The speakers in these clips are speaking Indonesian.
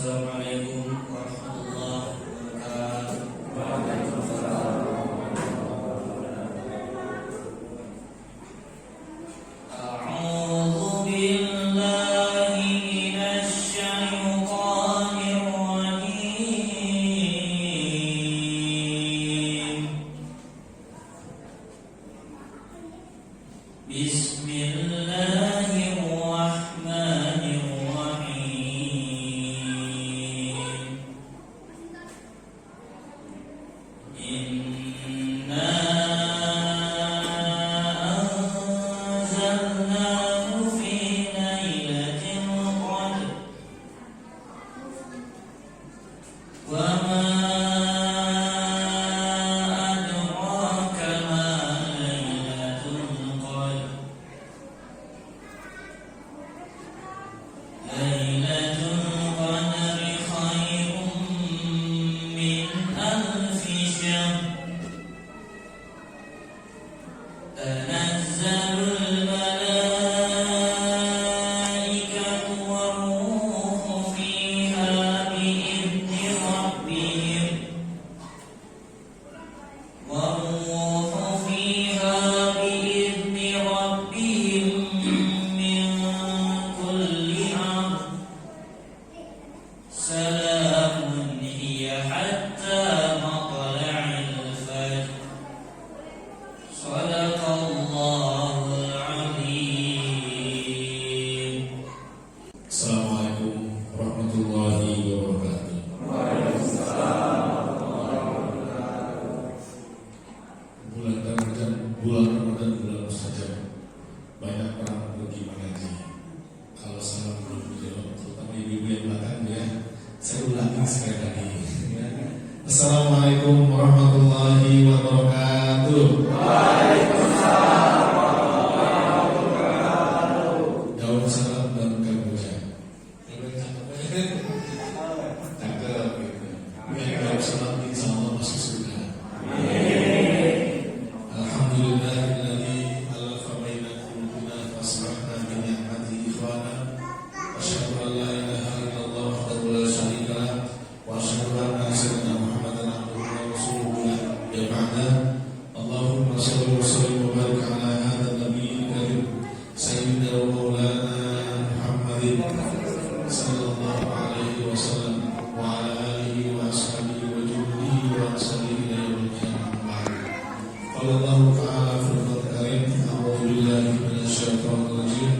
Assalamualaikum warahmatullahi wabarakatuh. A'udzu billahi minasy syaithanir rajim. Bismillahirrahmanirrahim. Inna anzalnahu fi lailatul qadr wa ma adraka ma lailatul qadr. Lailatul qadri khairun min alfi syahr. Tanazzalul malaikatu war-ruhu fiha bi'izni rabbihim min kulli amr. Salamun hiya hatta matla'il fajr. Shadaqallahul azim. Assalamualaikum warahmatullahi wabarakatuh. Bulan Ramadan bulan mustajab. Banyak orang pergi mengaji. Kalau salam belum dijawab, terutama ibu-ibu yang belakang ya, saya ulangi sekali lagi. Assalamualaikum warahmatullahi wabarakatuh. Jawab salam dan kamboja. Cakep gitu. Yang jawab salam insya Allah masuk surga. Alhamdulillahilladzi alafa baina qulubina fasbahna bi ni'matihi ikhwana. Asyhadu an la ilaha illallah wahdahu la syarika lah wa asyhadu anna sayyidina Muhammadan abduhu wa rasuluhu ya ba'da. Allahumma shalli wa sallim wa barik ala hadzal nabiyil karim sayyidina wa maulana Muhammadin sallallahu alaihi wasallam wa ala alihi wa ashabihi wa juhdihi wa ashabihi ila yaumil qiyamah. Qala Allah ta'ala fil Qur'an al-Karim, a'udzu billahi minasy syaithanir rajim.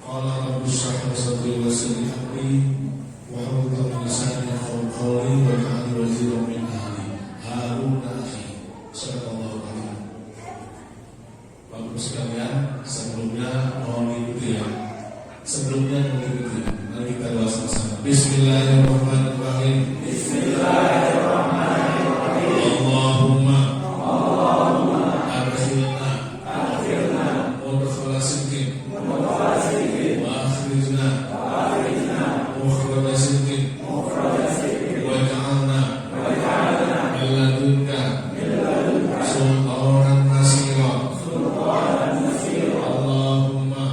Qala rabbi shrah li sadri wa yassir li amri wahlul 'uqdatam min lisani yafqahu qawli waj'al waziran min ahli Harun akhi. Shadaqallahu a'lam. Bapak sekalian, sebelumnya mohon ikuti ya. Sebelumnya mengikuti. Mari kita doa sama-sama. Bismillahirrahmanirrahim. Allahumma adkhilna mudkhala sidqin wa akhrijna mukhraja sidqin waj'alna min ladunka sultanan nasira. Allahumma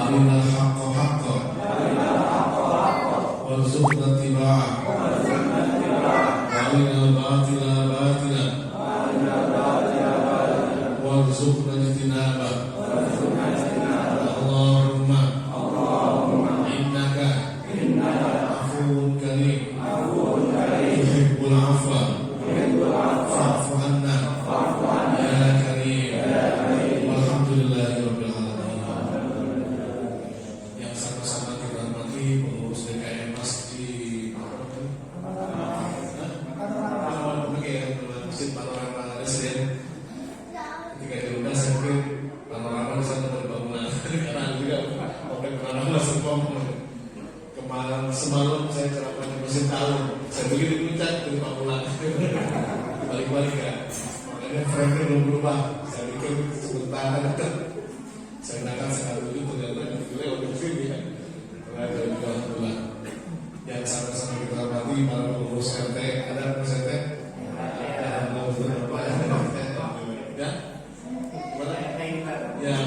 arinal haqqa haqqan warzuqna ittiba'ah wa arinal batila batilan warzuqna ijtinabah. Allahumma innaka afuwwun karim tuhibbul afwa fa'fu anna ya karim. Walhamdulillahirabbil alamin. Yang sama-sama kita hormati pengurus DKM Masjid Masjid Panorama Residen. Ketika diundang saya pikir panorama di sana berbangunan karena juga komplek panorama semua. Kemarin semalam saya ceramah di Masjid Tahun, saya begitu puncak di bangunan balik-balik kan. Makanya frame-nya belum berubah. Saya pikir sebentar saya nakal sekali itu ternyata itu udah film ya. Ternyata juga alhamdulillah. Yang sama-sama kita hormati para pengurus RT, ada pengurus RT? Ya, gimana? Ya,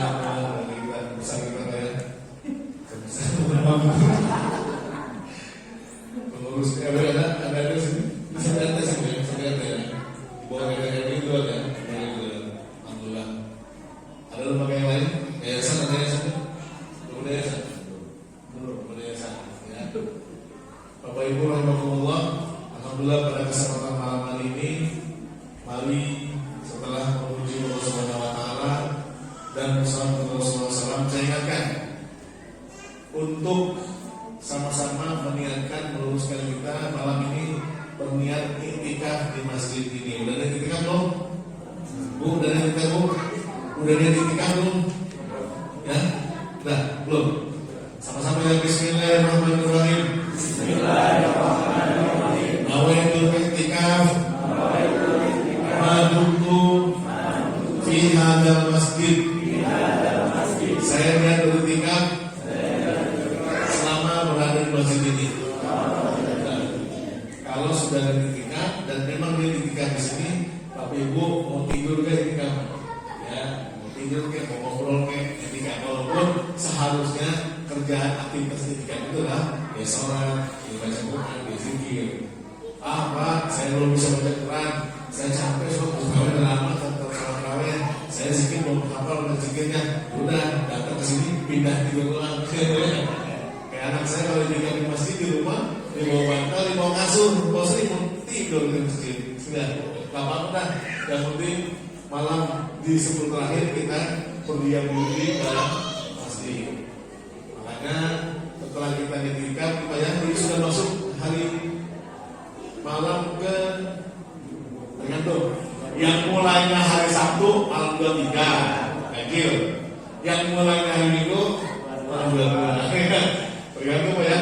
kita besar kita ya. Bapak Ibu rahimakumullah, alhamdulillah pada kesempatan malam hari ini, mari setelah memuji Allah Subhanahu wa taala dan bersalawat Rasulullah SAW, saya ingatkan untuk sama-sama meniatkan meluruskan kita malam ini berniat iktikaf di masjid ini. Udah ada iktikaf belum? Bu, udah ada iktikaf bu? Udah ada iktikaf belum? Ya? Udah, belum? Sama-sama ya, bismillahirrahmanirrahim. Bismillahirrahmanirrahim. Nawaitul iktikaf madumtu fi hadzal masjid. Saya niat beriktikaf selama berada di masjid ini. Kalau sudah beriktikaf dan memang dia iktikaf di sini, Bapak Ibu mau tidur ke iktikaf? Ya, mau tidur ke, mau ngobrol ke iktikaf. Walaupun seharusnya kerjaan aktivitas iktikaf itu lah ya sholat, ya baca Quran, ya zikir. Pak, saya belum bisa baca Quran, saya capek soal udah lama tanpa sholat, saya zikir belum hafal dan zikirnya. Udah datang ke sini pindah tidur ulang. Kayak anak saya kalau di masjid di rumah, di bawah bantal, di bawah kasur, bawah selimut, tidur di masjid. Sudah, gak apa-apa. Yang penting malam di sebelum terakhir kita berdiam diri dalam masjid. Makanya setelah kita diberikan, kita yang sudah masuk hari malam ke tergantung. Yang mulainya hari Sabtu malam 23, kecil. Yang mulainya hari Minggu malam 22. Tergantung ya,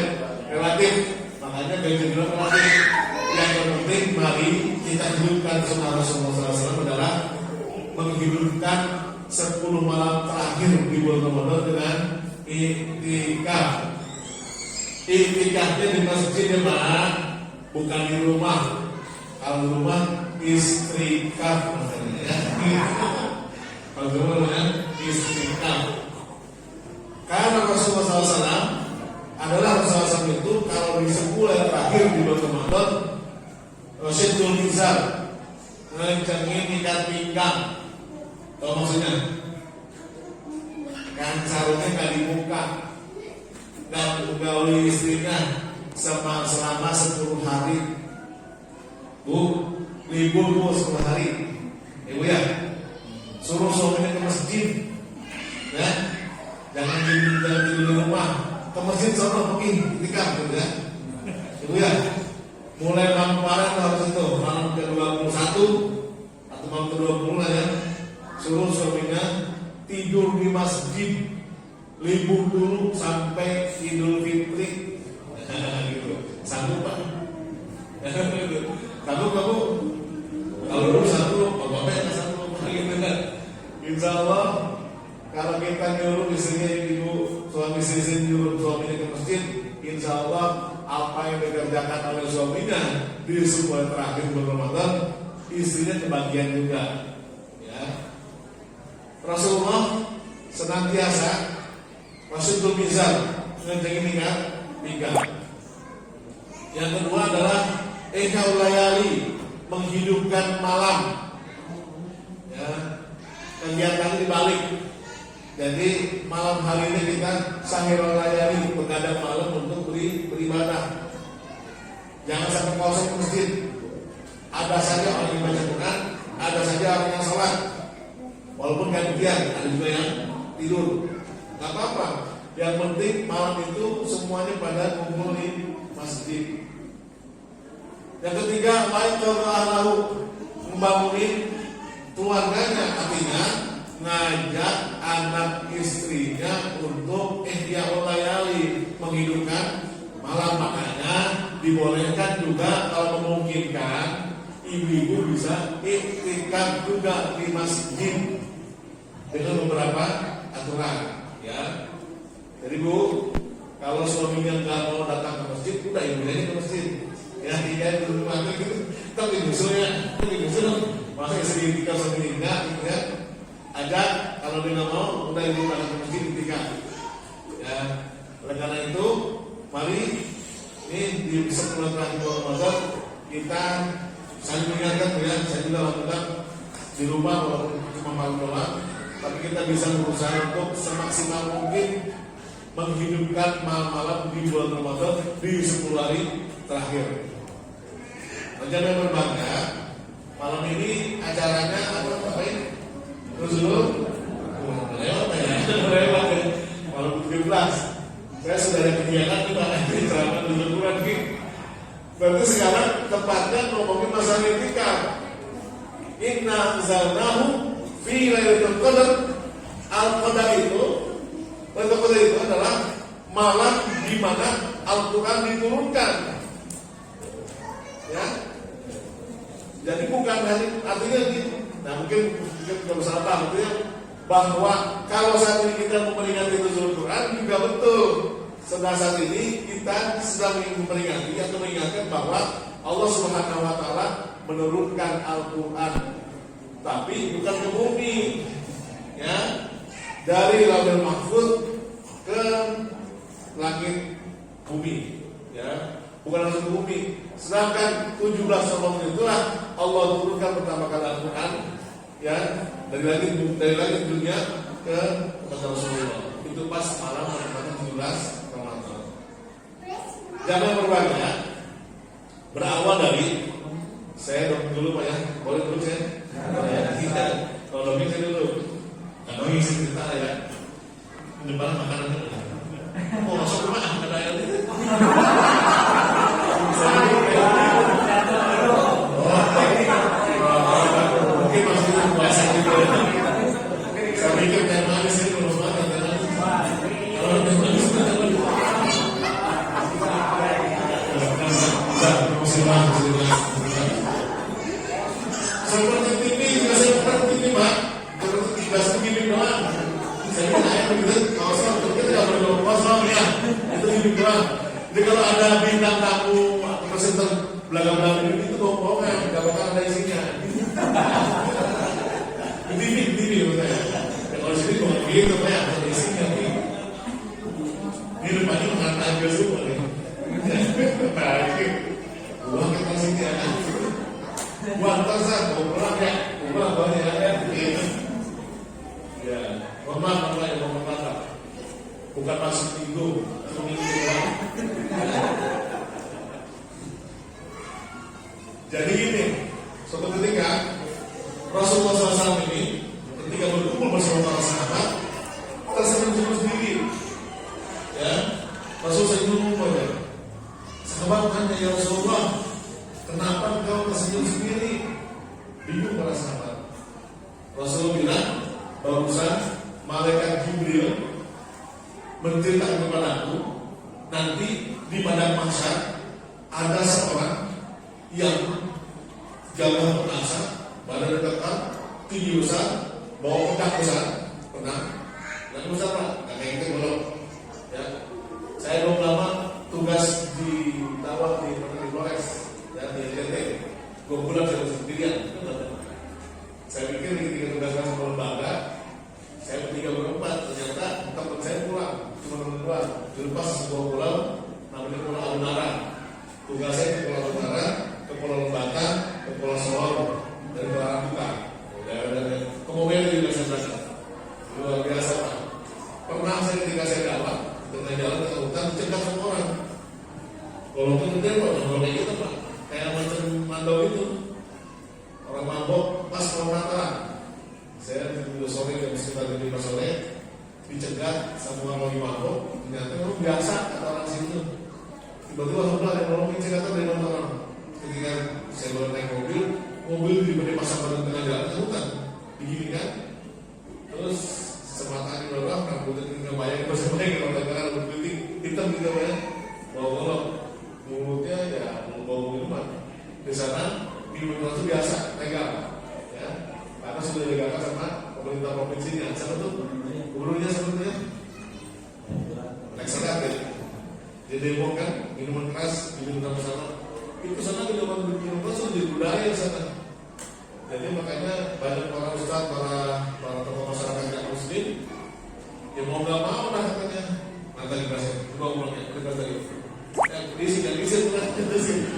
relatif. Makanya gaji bilang relatif. Yang penting mari kita hidupkan sunnah Rasulullah SAW adalah menghidupkan 10 malam terakhir di bulan Ramadan dengan iktikaf. Iktikafnya di masjid ya Pak, bukan di rumah. Kalau di rumah istrikaf maksudnya ya. Kalau di rumah namanya istrikaf. Karena Rasulullah SAW adalah Rasulullah SAW itu kalau di 10 yang terakhir di bulan Ramadan, Rasulul Izar ngencengin ikat pinggang. Tahu maksudnya? Kan sarungnya nggak dibuka dan menggauli istrinya selama 10 hari. Bu, libur bu 10 hari. Ibu ya, suruh suaminya ke masjid. Ya, jangan di rumah. Ke masjid sama pergi iktikaf gitu ya. Ibu ya, mulai malam kemarin harus itu malam ke-21 atau malam ke-20 lah ya. Suruh suaminya tidur di masjid, libur dulu sampai Idul Fitri. Gitu. Sanggup Pak? Sanggup kamu? Kalau dulu sanggup, bapaknya nggak sanggup. Gitu kan? Insya Allah kalau kita nyuruh istrinya ibu suami istri nyuruh suaminya ke masjid, insya Allah apa yang dikerjakan oleh suaminya di sebuah terakhir bulan Ramadan, istrinya kebagian juga. Ya. Rasulullah senantiasa Rasulul Mizan ngencengin ikat pinggang. Yang kedua adalah Ihyaul Layali, menghidupkan malam. Ya, kegiatan dibalik. Jadi malam hari ini kita Sahirul Layali, begadang malam untuk beribadah. Jangan sampai kosong masjid. Ada saja orang yang baca Quran, ada saja orang yang sholat. Walaupun gantian, ada juga yang tidur. Gak apa-apa. Yang penting malam itu semuanya pada kumpul di masjid. Yang ketiga, lalu membangunin keluarganya, artinya ngajak anak istrinya untuk ihyaul layali, menghidupkan malam. Makanya dibolehkan juga kalau memungkinkan ibu-ibu bisa iktikaf juga di masjid dengan beberapa aturan ya. Jadi Bu, kalau suaminya nggak mau datang ke masjid, udah ibunya ke masjid ya, dia di rumah gitu. Tapi nyusulnya, masa istri iktikaf sendiri enggak gitu ya. Ajak, kalau dia nggak mau, udah ibu datang ke masjid iktikaf ya. Oleh karena itu, mari ini di 10 terakhir Ramadan kita saling mengingatkan ya. Saya juga lakukan di rumah walaupun cuma malam doang, tapi kita bisa berusaha untuk semaksimal mungkin menghidupkan malam-malam di bulan Ramadan di 10 hari terakhir. Rencana yang berbangga, malam ini acaranya apa ini? Nuzul lewat ya, malam 17. Saya sudah ada kegiatan di mana di ceramah Nuzul Quran ini. Berarti sekarang tempatnya ngomongin masalah itikaf. Inna anzalnahu fi lailatul qadar. Al-Qadar itu adalah malam di mana Al-Quran diturunkan. Ya. Jadi bukan hari, artinya gitu. Nah mungkin kalau salah paham, artinya bahwa kalau saat ini kita memperingati Nuzul Quran juga betul. Sedang saat ini kita sedang memperingati atau mengingatkan bahwa Allah Subhanahu Wa Taala menurunkan Al-Quran, tapi bukan ke bumi, ya, dari Lauhul Mahfuz ke langit bumi, ya, bukan langsung ke bumi. Sedangkan 17 Ramadan itulah Allah turunkan pertama kali Al-Quran, ya, dari langit dunia ke Rasulullah. Itu pas malam 17 Ramadan. Jangan berbahagia. Berawal dari saya dulu Pak ya, boleh dulu saya? Tidak. Kalau dongeng saya dulu. Nah, dongeng cerita ya. Di depan makanan dulu. Mau masuk rumah ada ayat itu. Mungkin maksudnya bahasa gitu. Saya pikir kayak manis ini belum banget. Kalau manis seperti TV juga seperti ini Pak, seperti begini doang. Saya ayat begitu, kosong, kita tidak perlu kosong ya, itu gini doang. Jadi kalau ada bintang tamu presenter belakang itu bohong-bohongan, nggak bakal ada isinya. Di TV menurut saya. Kalau sini bukan begitu Pak, ada isinya. Ini depannya mengatakan ke semua nih. Baik, buang kita sini aja. Buang tersa, pulang ya, pulang banyak ya. Ya, mohon maaf ya, mohon maaf. Bukan maksud minggu, doang. Jadi gini, suatu ketika Rasulullah SAW ini ketika berkumpul bersama para sahabat tersenyum sendiri. Ya, Rasul senyum saja. Sahabat tanya, ya Rasulullah, kenapa engkau tersenyum sendiri? Bingung para sahabat. Rasul bilang, barusan malaikat Jibril menceritakan kepadaku, nanti di padang mahsyar ada seorang yang gagah perkasa, badan kekal, tinggi besar, bawa pedang besar, pedang besar Pak, kayak gitu belum. Ya, saya belum lama tugas di Tawar di Flores. Dan di NTT, 2 bulan saya sendirian. Saya pikir ketika tugaskan sama lembaga, saya bertiga berempat, ternyata teman saya pulang, cuma teman dua. Dilepas sebuah pulau, namanya Pulau Alunara. Tugas saya ke Pulau Alunara, ke Pulau Lembata, ke Pulau Solor, dan ke Arabuka. Kemudian juga saya belajar. Luar biasa Pak. Pernah saya ketika saya dapat, tengah jalan ke hutan, dicegat sama orang. Kalau itu gede Pak, kalau kayak gitu Pak. Kayak macam mandau itu, orang mabok pas malam Natalan. Saya di sore jam sekitar 5 sore dicegat sama orang mabok. Ternyata orang biasa kata orang situ. Tiba-tiba orang ada nolongin cegatan dari orang. Ketika saya baru naik mobil diberi pasang pada tengah jalan ke hutan, diginikan. Terus semata di bawah, rambutnya tinggal bayang bersama kalau tangan berkeliling hitam gitu ya, bawa golok. Mulutnya ya bau minuman. Di sana minuman itu biasa legal, ya, karena sudah dilegalkan sama pemerintah provinsinya. Siapa tuh gubernurnya sebetulnya? Legislatif. Jadi demo kan minuman keras diminum bersama. Itu sana minuman sudah jadi budaya di sana. Jadi makanya banyak para ustadz, para tokoh masyarakat yang muslim, ya mau nggak mau lah katanya. Nanti dikasih, coba ulangnya, kita tadi.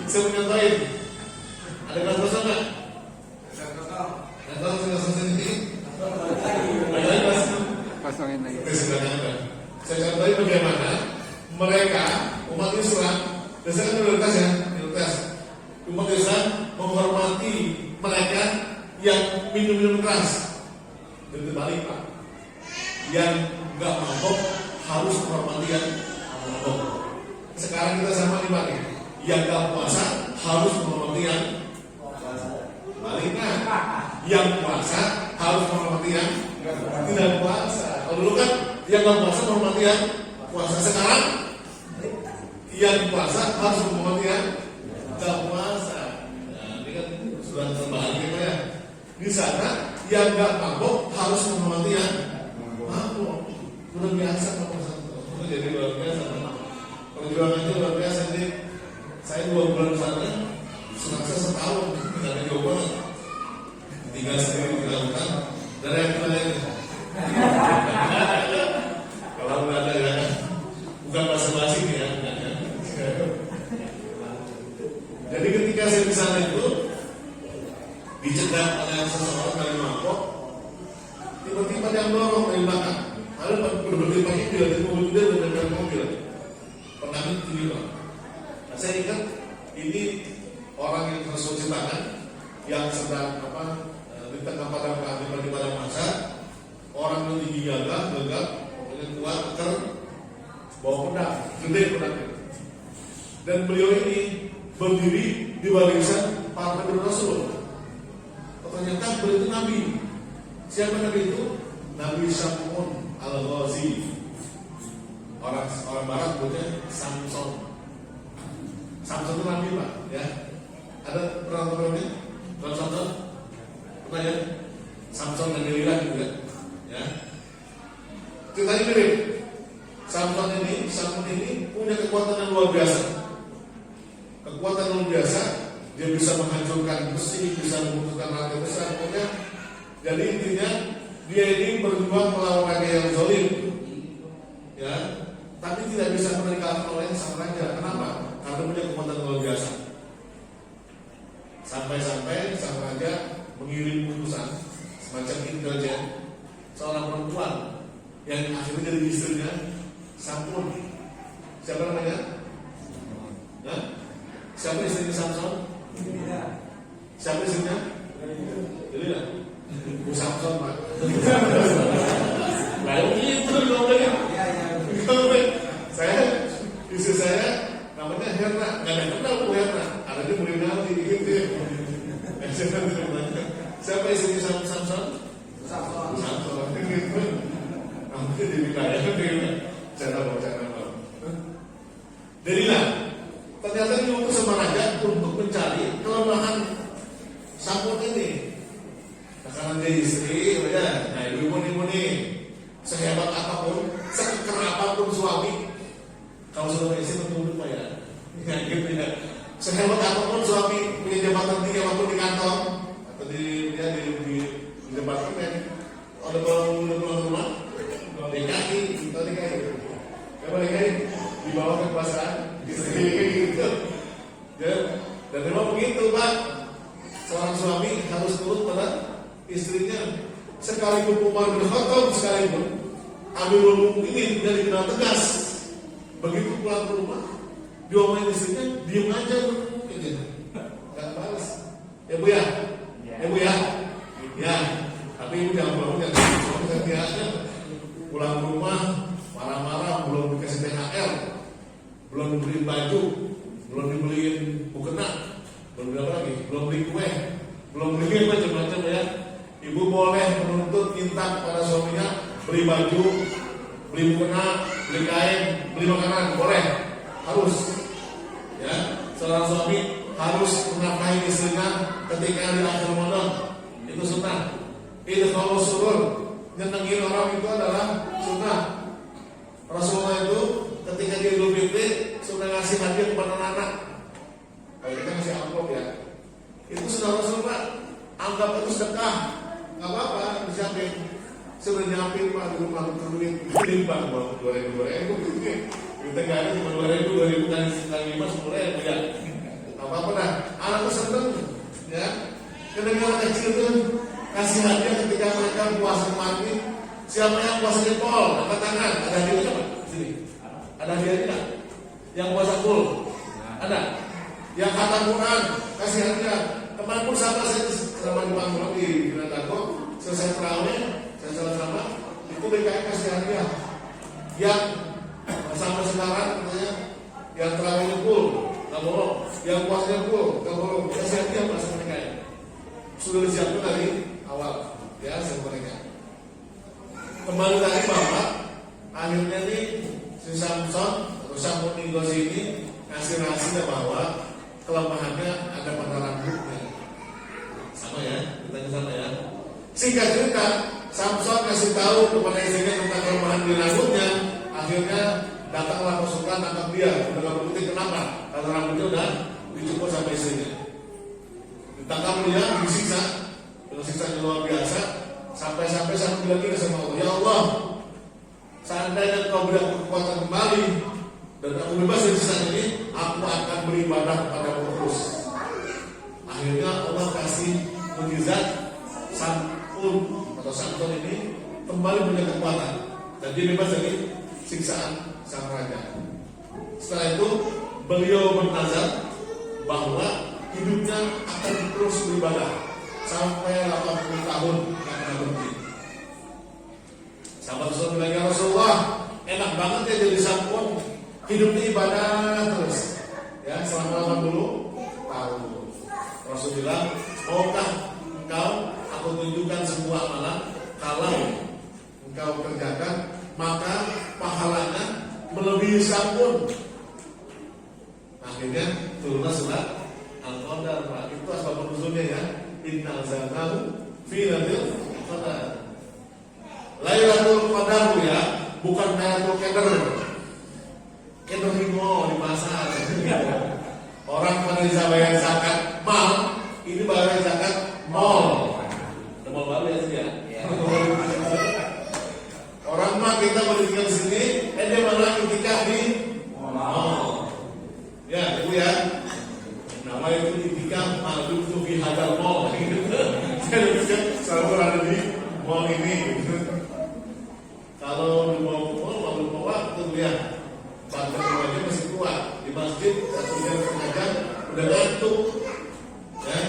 Saya menyatakan ada kelas kosong nggak? Kelas sudah selesai ini. Ada kelas kosongin lagi. Saya contohin bagaimana umat Islam biasanya kan prioritas ya, prioritas. Umat Islam menghormati mereka yang minum keras. Dan terbalik Pak, yang nggak mabok harus menghormati yang mabok. Sekarang kita sama nih Pak, yang nggak puasa harus menghormati yang baliknya. Yang puasa harus menghormati yang tidak puasa. Kalau dulu kan yang nggak puasa menghormati yang puasa. Sekarang yang puasa harus menghormati yang nggak puasa. Nah, ini kan sudah terbalik kita ya. Di sana yang nggak mabok harus menghormati yang mabok. Luar biasa Pak. Jadi luar biasa. Perjuangannya luar biasa. Jadi saya 2 bulan sana, selasa setahun nggak ada jawaban. Tinggal sendiri di lautan. Dari yang mana ini? Kalau nggak ada ya, bukan basa-basi ya. Jadi ketika saya di sana itu dicegat oleh seseorang dari mabok, tiba-tiba dia dorong dari belakang. Lalu berbagai pagi dia di mobil dia dengan mobil. Pernah ini Pak. Nah, saya ingat ini orang yang tersuci tangan yang sedang di tengah padang masa, orang yang tinggi gagah, pokoknya kuat, keker, bawa pedang, gede pedangnya. Dan beliau ini berdiri di barisan para nabi Rasul. Ternyata beliau itu nabi. Siapa nabi itu? Nabi Syamun Al-Ghazi. Orang barat sebutnya Samson. Samson itu nabi Pak, ya. Ada pernah-pernahnya? Kalau Samson? Pernah ya? Samson dan Delila juga, ya. Ceritanya mirip. Samson ini punya kekuatan yang luar biasa. Kekuatan luar biasa, dia bisa menghancurkan besi, bisa memutuskan rantai besar, pokoknya. Jadi intinya dia ini berjuang melawan raja yang zalim, ya. Tapi tidak bisa menikah oleh sang raja. Kenapa? Karena punya kekuatan luar biasa. Sampai-sampai sang raja mengirim utusan semacam intelijen, seorang perempuan yang akhirnya jadi istrinya Samson. Siapa namanya? Hah? Siapa istrinya Samson? Siapa istrinya? Delila. Samson Pak. Lalu itu dong lagi. Istri saya namanya Herna, nggak ada kenal Bu Herna, ada di Murinaldi gitu ya. Siapa istrinya Samson? Samson. Namanya Delila ya, Delila. Cara. Delila. Ternyata diutus sama raja untuk mencari kelemahan Samson ini. Nah, karena dia istri, udah, nah ibu nih, sehebat apapun, sekeker apapun suami, kalau sudah istri menurut Pak ya, gitu ya. Sehebat apapun suami punya jabatan tinggi waktu di kantor atau di jabatan kan, ada pulang rumah, DKI, kalau DKI dibawa kekuasaan, gitu. Dan memang begitu Pak, seorang suami harus turut pada istrinya. Sekalipun Umar bin Khattab sekalipun Amirul Mukminin dia dikenal tegas. Begitu pulang ke rumah, diomelin istrinya, diem aja mungkin nggak balas. Ya Bu ya, ya. Tapi ibu jangan pulang ke rumah marah-marah, belum dikasih THR, belum dibeliin baju, belum dibeliin mukena, belum beli apa lagi, belum beli kue, belum beli macam-macam ya. Ibu boleh menuntut minta kepada suaminya beli baju, beli mukena, beli kain, beli makanan, boleh, harus. Ya, seorang suami harus menafkahi istrinya ketika di akhir Ramadan. Itu sunnah. Itu kalau surur nyenengin orang itu adalah sunnah. Rasulullah itu ketika dia Idul Fitri sudah ngasih hadiah kepada anak. Kalau kita ngasih amplop ya, itu sudah Rasulullah anggap itu sedekah. Nggak apa-apa, disiapin. Sudah nyiapin Pak di rumah duit, ini Pak buat 2.000 gitu. Kita nggak ada cuma 2.000 kali 5 10.000 ya. Nggak apa-apa dah. Anakku seneng, ya. Kedengaran kecil tuh kasih hadiah ketika mereka puasa mati. Siapa yang puasa jempol, angkat tangan. Ada hadiahnya Pak? Sini. Ada hadiahnya nggak? Yang puasa full ada. Yang khatam Quran kasih hadiah. Kemarin pun sama saya sama di Panggung di Dago selesai terawih, saya sama itu DKI kasih hadiah. Yang sama sekarang katanya yang terawih full, nggak bohong. Yang puasanya full, nggak bohong. Kasih hadiah pas mereka sudah disiapkan dari awal, ya sama mereka. Kembali tadi bahwa akhirnya nih si Samson atau Samson Gosi ini ngasih rahasia bahwa kelemahannya ada pada rambutnya. Sama ya, kita sama ya. Singkat cerita, Samson kasih tahu kepada istrinya tentang kelemahan di rambutnya. Akhirnya datanglah pasukan tangkap dia. Udah gak berbukti kenapa? Karena rambutnya udah dicukur sama istrinya. Ditangkap dia, disiksa dengan siksa yang luar biasa. Sampai-sampai saya bilang gini sama Allah, ya Allah, seandainya kau beri aku kekuatan kembali dan aku bebas dari siksa ini, aku akan beribadah kepadamu terus. Akhirnya Allah kasih mukjizat Samson ini kembali punya kekuatan dan dia bebas dari siksaan sang raja. Setelah itu beliau bernazar bahwa hidupnya akan terus beribadah sampai 80 tahun nggak pernah berhenti. Sahabat Rasul bilang, ya Rasulullah, enak banget ya jadi Samson, hidupnya ibadah terus, ya selama 80 tahun. Rasul bilang, maukah engkau aku tunjukkan sebuah amalan kalau engkau kerjakan maka pahalanya melebihi Samson. Akhirnya turunlah surat Al-Qadar. Itu asbab nuzulnya ya. Inna anzalnahu fi lailatul qadar. Lailatul Qadar ya, bukan Lailatul Qadar. Qadar di mall di pasar. Orang pada bisa bayar zakat mal, ini bayar zakat mall. Ada mall baru ya sih ya. Orang mah kita boleh tinggal di sini, dia malah ketika di mall. Ya, itu ya. Nama itu itikaf ma'lum tu fi hadal mall. Selalu ada di mall ini. Kalau di mall malu waktu lihat banten aja masih kuat. Di masjid 1 jam setengah jam udah ngantuk. Ya.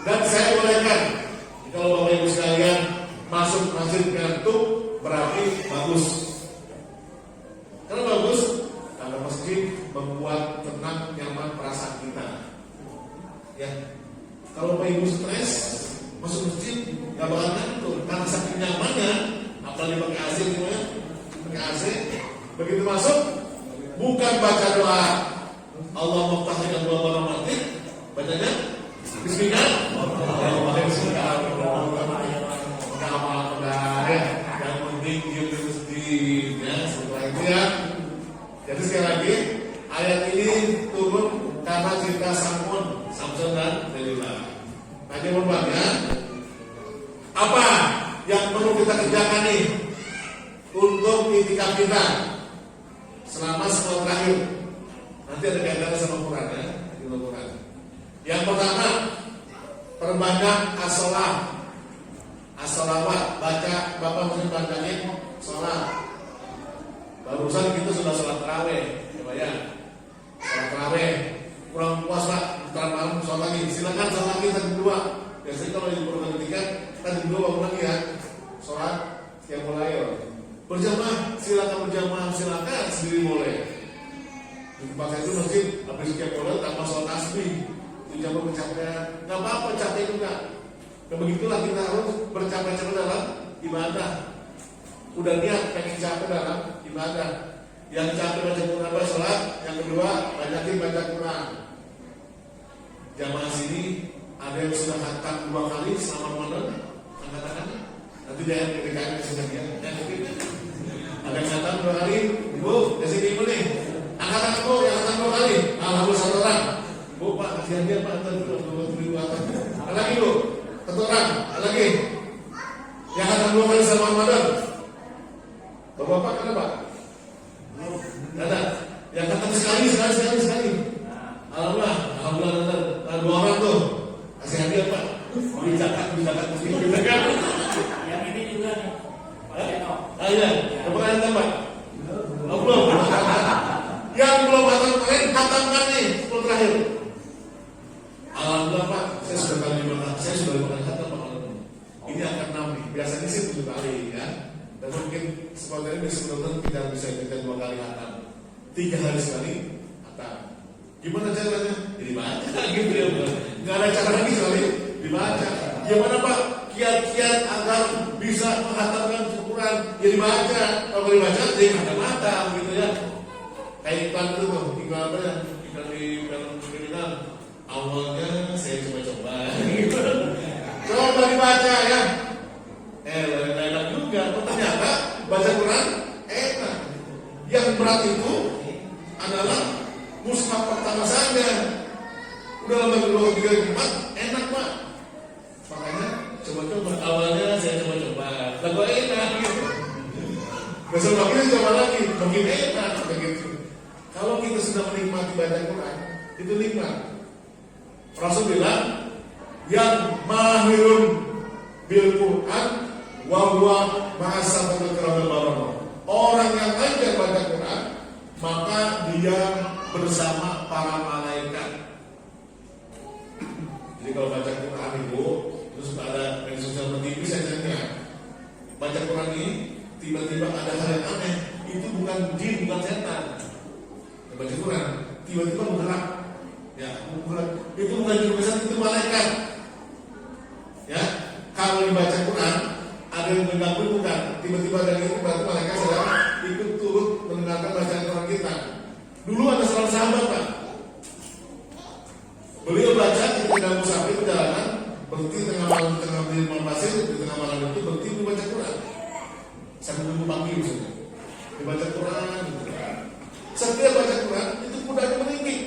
Dan saya bolehkan kalau Bapak Ibu sekalian masuk masjid ngantuk berarti bagus. Karena bagus karena masjid membuat tenang, nyaman perasaan kita. Ya, kalau Bapak Ibu stres masuk masjid nggak bakal ngantuk karena saking nyamannya, apalagi pakai AC semuanya, pakai AC. Begitu masuk, bukan baca doa Allah muftahil wa barakatuh, bacanya Bismillah. Yang penting dia masjid, ya. Setelah itu ya. Jadi sekali lagi ayat ini turun karena cerita Samson dan Delila. Nah, jawaban ya. Apa yang perlu kita kerjakan nih untuk itikaf kita selama setahun terakhir? Nanti ada kaitannya sama Quran ya, di Quran. Yang pertama, perbanyak as-shalawat, baca Bapak mesti banyakin sholat. Barusan kita sudah sholat tarawih, coba ya. Sholat tarawih, kurang puas Pak, ntar malam sholat lagi. Silakan sholat lagi tadi kedua. Biasanya kalau di program ketiga, tadi kedua bangun lagi ya. Sholat yang mulai. Berjamaah, silakan sendiri boleh. Di tempat saya itu masjid, habis setiap mulai tambah sholat tasbih. Itu jamaah bercapaian, nggak apa-apa capek juga. Dan begitulah kita harus bercapek-capek dalam ibadah. Udah niat pengen capek dalam ibadah. Yang capek baca Quran sholat, yang kedua banyakin baca Quran. Jamaah sini ada yang sudah khatam 2 kali selama Ramadan, angkat tangan. Nanti jangan ketika kesedihan. Ada yang khatam 2 kali, Ibu, dari sini Ibu nih. Angkat tangan Bu, yang khatam 2 kali. Alhamdulillah 1 orang. Bu, Pak, kasihan dia Pak, antar dulu 20.000 atas. Ada lagi Bu, 1 orang, ada lagi. Yang khatam 2 kali selama Ramadan. Bapak kan Pak? Ada. Yang khatam sekali. Alhamdulillah, ada 2 orang tuh. Kasih hadiah Pak. Dicatat mesti kan. Yang ini juga nih, Pak Jeno. Iya, berapa kali Pak? Belum. Yang belum tahun kemarin hatamkan nih 10 terakhir. Alhamdulillah Pak, saya sudah kali 5 kali hatam Pak. Ini akan 6 nih. Biasanya sih 7 kali ya. Dan mungkin sebenarnya besok kita bisa 2 kali hatam. 3 hari sekali hatam. Gimana caranya? Jadi baca gitu ya. Nggak ada cara lagi kecuali dibaca. Gimana Pak? Kiat-kiat agar bisa menghatamkan Al-Quran. Ya dibaca. Kalau dibaca, jadi mata-mata gitu ya. Kayak iklan itu tuh, iklan apa ya? Iklan di film kriminal. Awalnya saya coba-coba. Gitu. Coba dibaca ya. Enak juga. Ternyata baca Quran enak. Yang berat itu adalah mushaf pertama saja. Udah lama dulu 3 4 enak Pak. Makanya coba-coba. Awalnya saya coba-coba. Lalu enak gitu. Besok lagi coba lagi, makin enak begitu. Kalau kita sudah menikmati baca Quran, itu nikmat. Rasul bilang, yang mahirun bil Quran wa huwa ma'asabatul karamil barokah. Orang yang ajar baca Quran, maka dia bersama para malaikat. Jadi kalau baca Quran itu, terus ada media sosial TV saja baca Quran ini tiba-tiba ada hal yang aneh, itu bukan jin, bukan setan. Baca Quran tiba-tiba bergerak, ya bergerak. Itu bukan jin, bukan setan, itu malaikat. Ya, kalau dibaca Quran ada yang mengganggu bukan, tiba-tiba dari itu berarti malaikat sedang ikut turut mendengarkan bacaan Quran kita. Dulu ada seorang sahabat Pak, beliau baca di tengah musafir perjalanan, berhenti di tengah malam pasir, di tengah malam itu berhenti membaca Quran. Sambil nunggu pagi misalnya, dibaca Quran. Setiap baca Quran itu kudanya meninggi.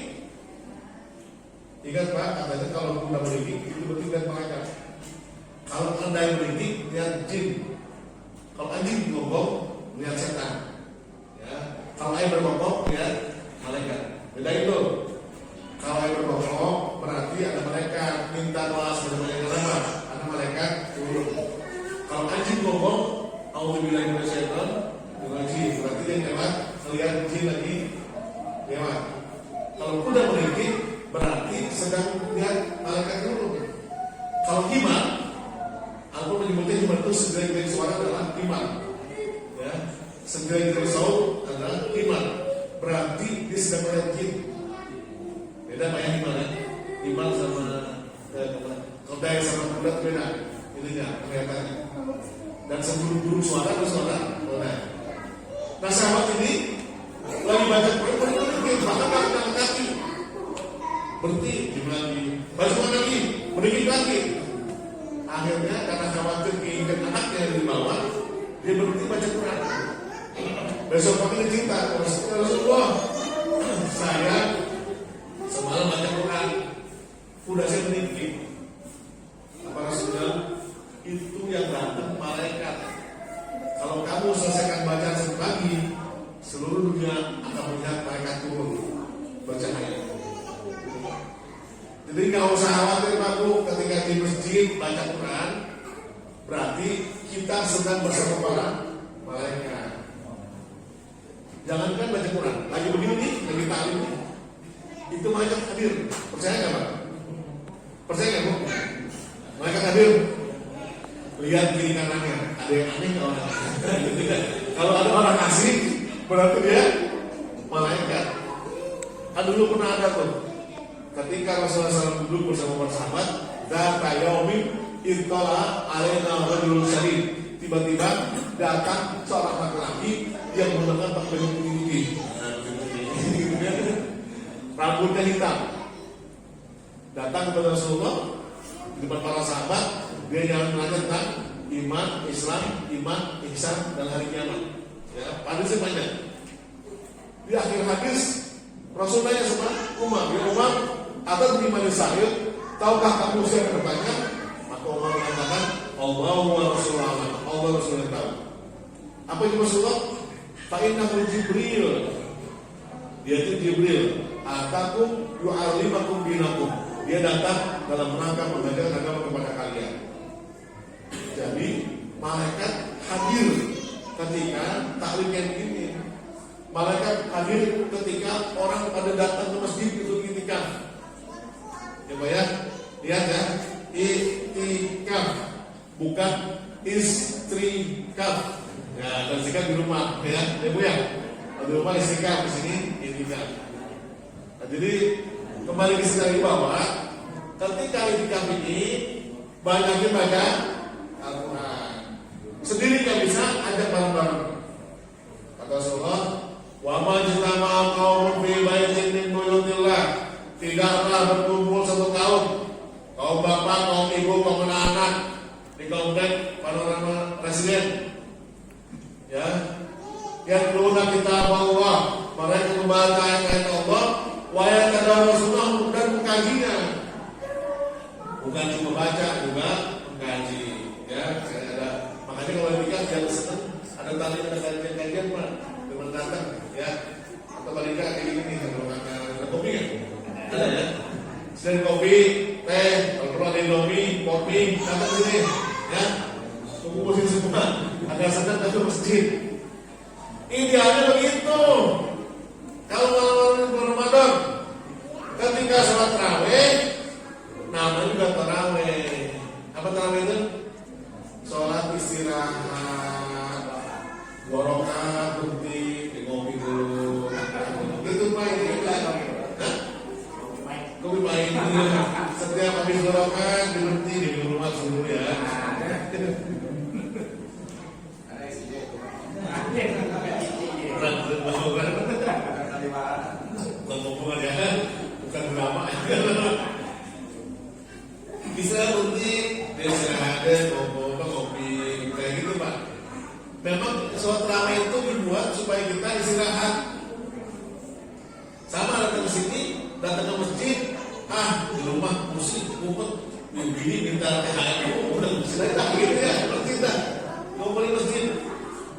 Ingat Pak, katanya kalau kuda meninggi itu berarti lihat malaikat. Kalau anda yang meninggi lihat jin. Kalau anjing berbohong lihat setan. Ya. Kalau ayam berbohong lihat malaikat. Beda itu. Kalau ayam berbohong berarti ada malaikat minta doa sebenarnya kenapa? Ada malaikat turun. Kalau anjing bohong, auzubillahi minasyaitonir rajim. Berarti dia lewat melihat jin lagi lewat. Kalau kuda meninggi berarti sedang lihat malaikat turun. Kalau himar, aku menyebutnya himar itu segelintir suara adalah himar. Ya, segelintir saut adalah himar. Berarti dia sedang melihat jin. Beda Pak ya himar ya. Himar sama kedai sama kuda beda. Ininya kelihatannya. Dan sebelum burung suara bersuara. Nah sahabat ini lagi baca Quran, bahkan jalan kaki. Berhenti, lagi baca lagi, berdiri lagi. Akhirnya karena khawatir keinginan anaknya yang di bawah, dia berhenti baca Quran. Besok pagi dia cerita, Rasulullah, saya semalam baca Quran, kuda saya meninggi. Apa Rasulullah? Itu yang datang malaikat. Kalau kamu selesaikan bacaan satu pagi, seluruh dunia akan melihat malaikat turun bercahaya. Jadi nggak usah khawatir Pak Bu, ketika di masjid baca Quran, berarti kita sedang bersama para malaikat. Jangankan baca Quran, lagi begini nih, lagi taklim nih, itu malaikat hadir. Percaya nggak Pak? Percaya nggak Bu? Malaikat hadir. Lihat kiri kanannya, ada yang aneh nggak orang? Kalau ada orang asing, berarti dia malaikat. Kan dulu pernah ada tuh, ketika Rasulullah SAW duduk bersama para sahabat, data yaumim ittala alaina rajulun syadid. Tiba-tiba datang seorang laki-laki yang menggunakan pakaian putih, rambutnya hitam. Datang kepada Rasulullah di depan para sahabat. Dia jangan menanya tentang iman, Islam, iman, ihsan, dan hari kiamat. Ya, hadisnya banyak. Di akhir hadis, Rasul nanya sama Umar, ya Umar, atau di mana sahih, tahukah kamu siapa bertanya? Maka Umar mengatakan, Allahu wa Rasulullah, Allah Rasulullah tahu. Apa itu Rasulullah? Fa'innahu Jibril. Dia itu Jibril. Atakum yu'allimakum dinakum. Dia datang dalam rangka mengajarkan agama kepada kalian. Jadi malaikat hadir ketika taklim yang ini. malaikat hadir ketika orang pada datang ke masjid untuk itikaf. Coba ya, lihat ya, itikaf bukan istrikaf. Ya, dan istrikaf di rumah, ya, ibu ya. Di rumah istrikaf, di sini itikaf. Nah, jadi kembali ke sekali bahwa ketika itikaf ini banyakin baca Al-Quran. Sendiri nggak bisa, ajak bareng-bareng. Kata Rasulullah, wa majtama'a qaumun fi baitin min buyutillah. Tidaklah berkumpul satu kaum bapak, kaum ibu, kaum anak-anak di komplek panorama presiden. Ya, yang keluna kita Allah, mereka membaca ayat Allah, wa yatadawwasunahu dan mengkajinya. Bukan cuma baca, juga mengkaji. Ya, ada. Makanya kalau nikah jangan senang ada tali, ada kajian pak, teman datang, ya. Atau balik kayak gini, kalau ada kopi kan? Ada ya. Selain kopi, teh, kalau perlu ada indomie, kopi, datang sini, ya. Kumpulin semua. Ada sedang ke masjid. Idealnya begitu. Kalau malam Ramadan, ketika sholat tarawih, namanya juga tarawih. Apa tarawih itu? Sholat istirahat, gorokan, berhenti, ngopi dulu. Itu main juga. Kopi main dulu. Setiap habis gorokan berhenti di rumah dulu ya. Bukan ya, bukan drama. Bisa berhenti, istirahat, kopi, kayak gitu pak. Memang sholat tarawih itu dibuat supaya kita istirahat. Sama datang ke sini, datang ke masjid, di rumah musik, kumpul, bini minta THR, udah istirahat gitu ya, seperti itu. Kumpul di masjid,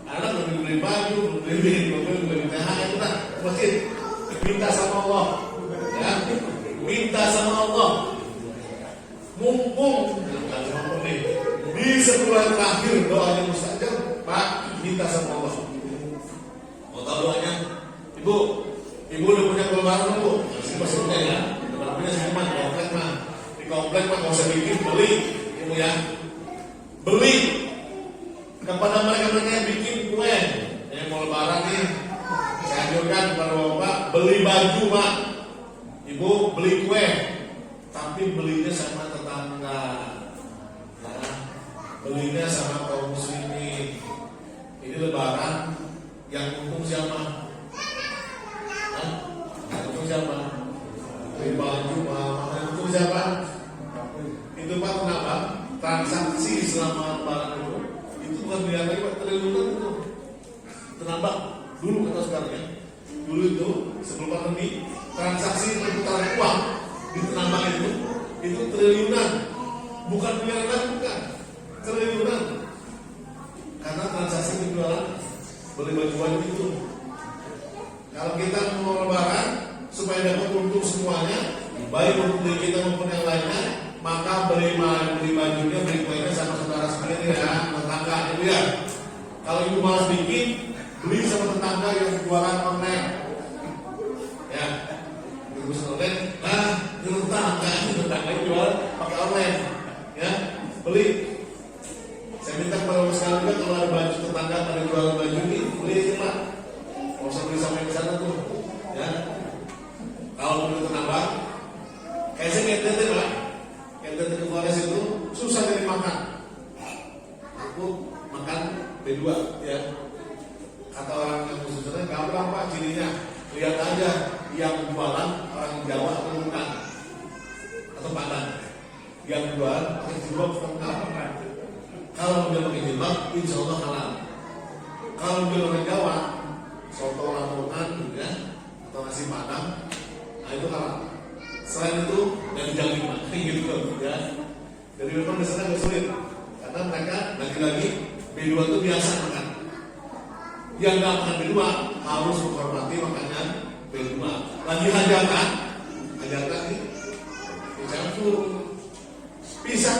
anak belum beli baju, belum beli THR, kita masjid, minta sama Allah, ya, minta sama Allah. Mumpung di 10 hari terakhir doanya mustajab, Pak, minta sama Allah. Mau tahu doanya? Ibu udah punya keluaran bu? Masih punya ya? Udah punya semuanya, komplek mah. Di komplek mah kalau saya bikin beli, ibu ya, beli kepada mereka yang bikin kue. Yang mau lebaran nih, saya anjurkan kepada bapak beli baju pak. Ibu beli kue, tapi belinya sama tetangga, ya. Belinya sama kaum muslimin. Ini lebaran, yang untung siapa? Yang untung siapa? Beli baju, yang untung siapa? Itu pak kenapa? Transaksi selama lebaran itu bukan biaya lagi pak, triliunan itu. Kenapa? Dulu kata sekarang ya. Dulu itu sebelum pandemi, transaksi perputaran uang di penambang itu triliunan, bukan miliaran, bukan triliunan, karena transaksi penjualan beli baju itu. Kalau kita mau lebaran supaya dapat untung semuanya, baik untuk diri kita maupun yang lainnya, maka beli bajunya, beli kuenya sama saudara sendiri ya, tetangga itu ya. Kalau ibu malas bikin, beli sama tetangga yang jualan online, ya. Online, tetangga jual pakai online, ya, beli. Saya minta kepada sekali juga kalau ada baju tetangga pada jual baju ini, beli aja pak. Kalau saya beli sampai ke sana tuh, ya. Kalau beli tetangga, kayak saya NTT pak, NTT ke Flores itu susah dari makan. Aku makan B2, ya. Kata orang yang khususnya, gampang pak cirinya, lihat aja yang jualan orang Jawa atau bukan, atau Padang. Yang jualan pakai jilbab lengkap. Kalau dia pakai jilbab, insya Allah halal. Kalau dia orang Jawa, soto Lamongan, ya, atau nasi Padang, nah itu halal. Selain itu, yang dijamin mati gitu, ya. Jadi memang di sana agak sulit, karena mereka lagi-lagi B2 itu biasa makan. Yang nggak makan B2 harus menghormati makanan B2. Lagi hajatan nih, dicampur, pisah.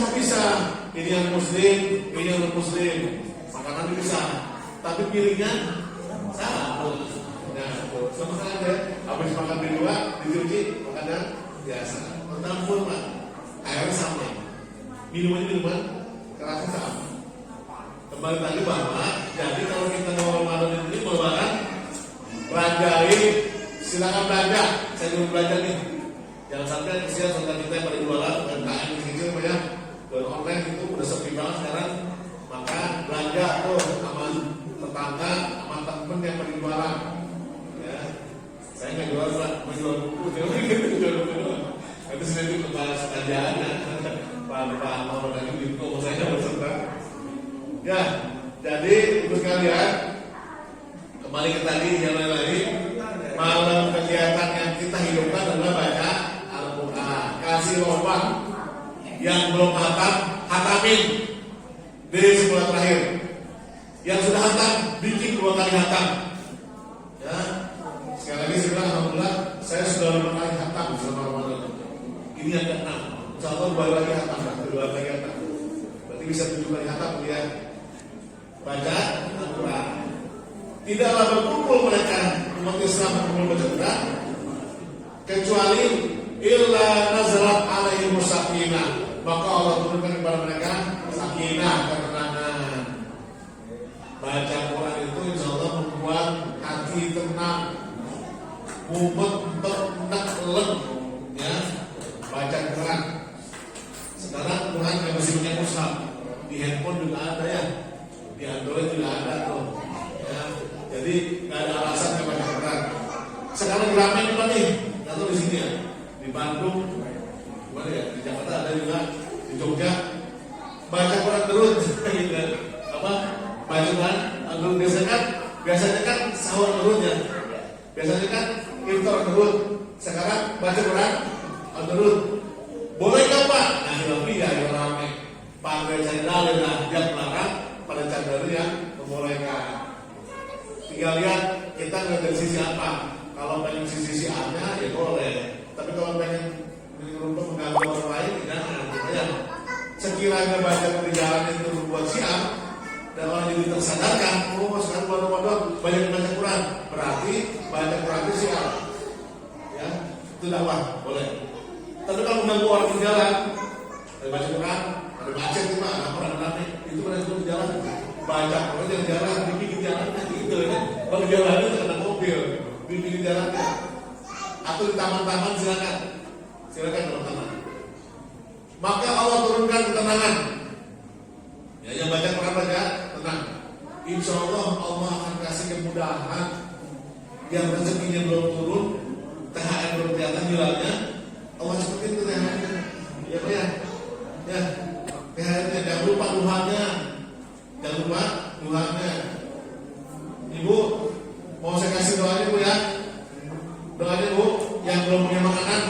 Ini yang muslim, ini yang non muslim, makanan bisa. Tapi pilihnya sama. Ya, tuh sama saja. Habis makan di luar, dicuci, makan yang biasa. Pertama Pak, airnya sama, minuman kerasnya sama. Kembali tadi bahwa, jadi kalau kita mau Ramadan ini merupakan belanjain, silakan belanja. Saya dulu belanja nih. Jangan sampai kesian saudara kita yang pada jualan UMKM kecil banyak jual online itu udah sepi banget sekarang. Maka belanja tuh sama tetangga, sama temen yang pada jualan. Ya, saya nggak jual Pak, menjual buku, jual buku doang. Itu sudah itu kepala sekajaannya. Pak mau lagi di toko saya berserta. Ya, jadi untuk kalian kembali ke tadi yang lagi malam kegiatan yang kita hidupkan adalah baca Al-Quran. Kasih lomba yang belum hatamin di sebulan terakhir. Yang sudah hatam bikin 2 kali hatam. Ya, sekali lagi saya bilang alhamdulillah saya sudah 5 kali hatam selama Ramadan. Ini yang ke-6. Insya Allah 2 lagi hatam, 2 lagi hatam. Berarti bisa 7 kali hatam ya. Baca Al-Quran. Tidaklah berkumpul mereka umat Islam berkumpul baca Quran kecuali illa nazalat alaihim sakinah, maka Allah turunkan kepada mereka sakinah, ketenangan. Baca Quran itu insya Allah membuat hati tenang, mumet tenang leng, ya. Baca Quran. Sekarang Quran yang masih punya mushaf di handphone juga ada ya, di Android juga ada tuh. Ya, jadi nggak ada alasan nggak baca Quran. Sekarang ramai juga nih, atau di sini ya, di Bandung, mana ya, di Jakarta ada juga, di Jogja, baca Quran terus, gitu. Apa? Baca Quran, biasanya kan sahur terus ya, biasanya kan iftar terus. Sekarang baca Quran terus. Boleh nggak Pak? Nah, tapi ya yang ramai. Pakai sandal dan yang melarang, pada cadar yang membolehkan. Tinggal lihat kita nggak dari sisi apa. Kalau pengen sisi A-nya ya boleh. Tapi kalau pengen mengganggu orang lain jangan. Ya. Sekiranya baca di jalan itu membuat siap dan orang jadi tersadarkan, oh sekarang bulan Ramadan banyak baca Quran, berarti baca Quran itu siap. Ya, itu dakwah boleh. Tapi kalau mengganggu orang di jalan, ada baca Quran, ada baca itu mah, orang ramai, itu berarti di jalan. Baca Quran jangan jalan, di pinggir jalan gitu ya. Kalau jalan itu kena mobil, di pinggir jalannya. Atau di taman-taman silakan teman-teman. Maka Allah turunkan ketenangan. Ya, yang baca Quran baca tenang. Insya Allah Allah akan kasih kemudahan. Yang rezekinya belum turun, THR belum kelihatan hilalnya, Allah cepetin ke THR-nya. Ya Pak ya, ya THR-nya jangan lupa duhanya, Ibu mau saya kasih doanya Bu ya, doanya Bu yang belum punya makanan,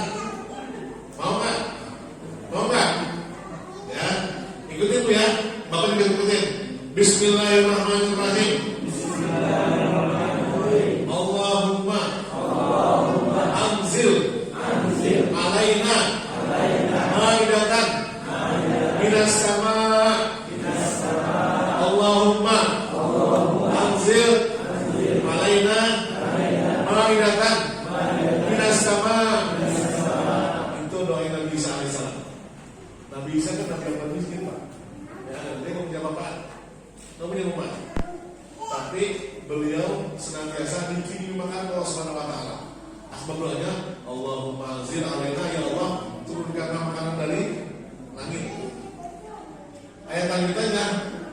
mau nggak? Ya, ikutin Bu ya, Bapak juga ikutin. Bismillahirrahmanirrahim. Allahumma anzil alaina maidatan minas sama. Allahumma anzil alaina maidatan minas sama. Itu doa Nabi Isa alaihissalam. Nabi Isa kan Nabi yang miskin Pak. Ya, dia nggak punya bapak, nggak punya rumah. Tapi beliau senantiasa dikirimkan Allah Subhanahu Wa Taala. Asbab doanya, Allahumma anzil alaina, ya Allah turunkan makanan dari langit. Ayat lanjutannya,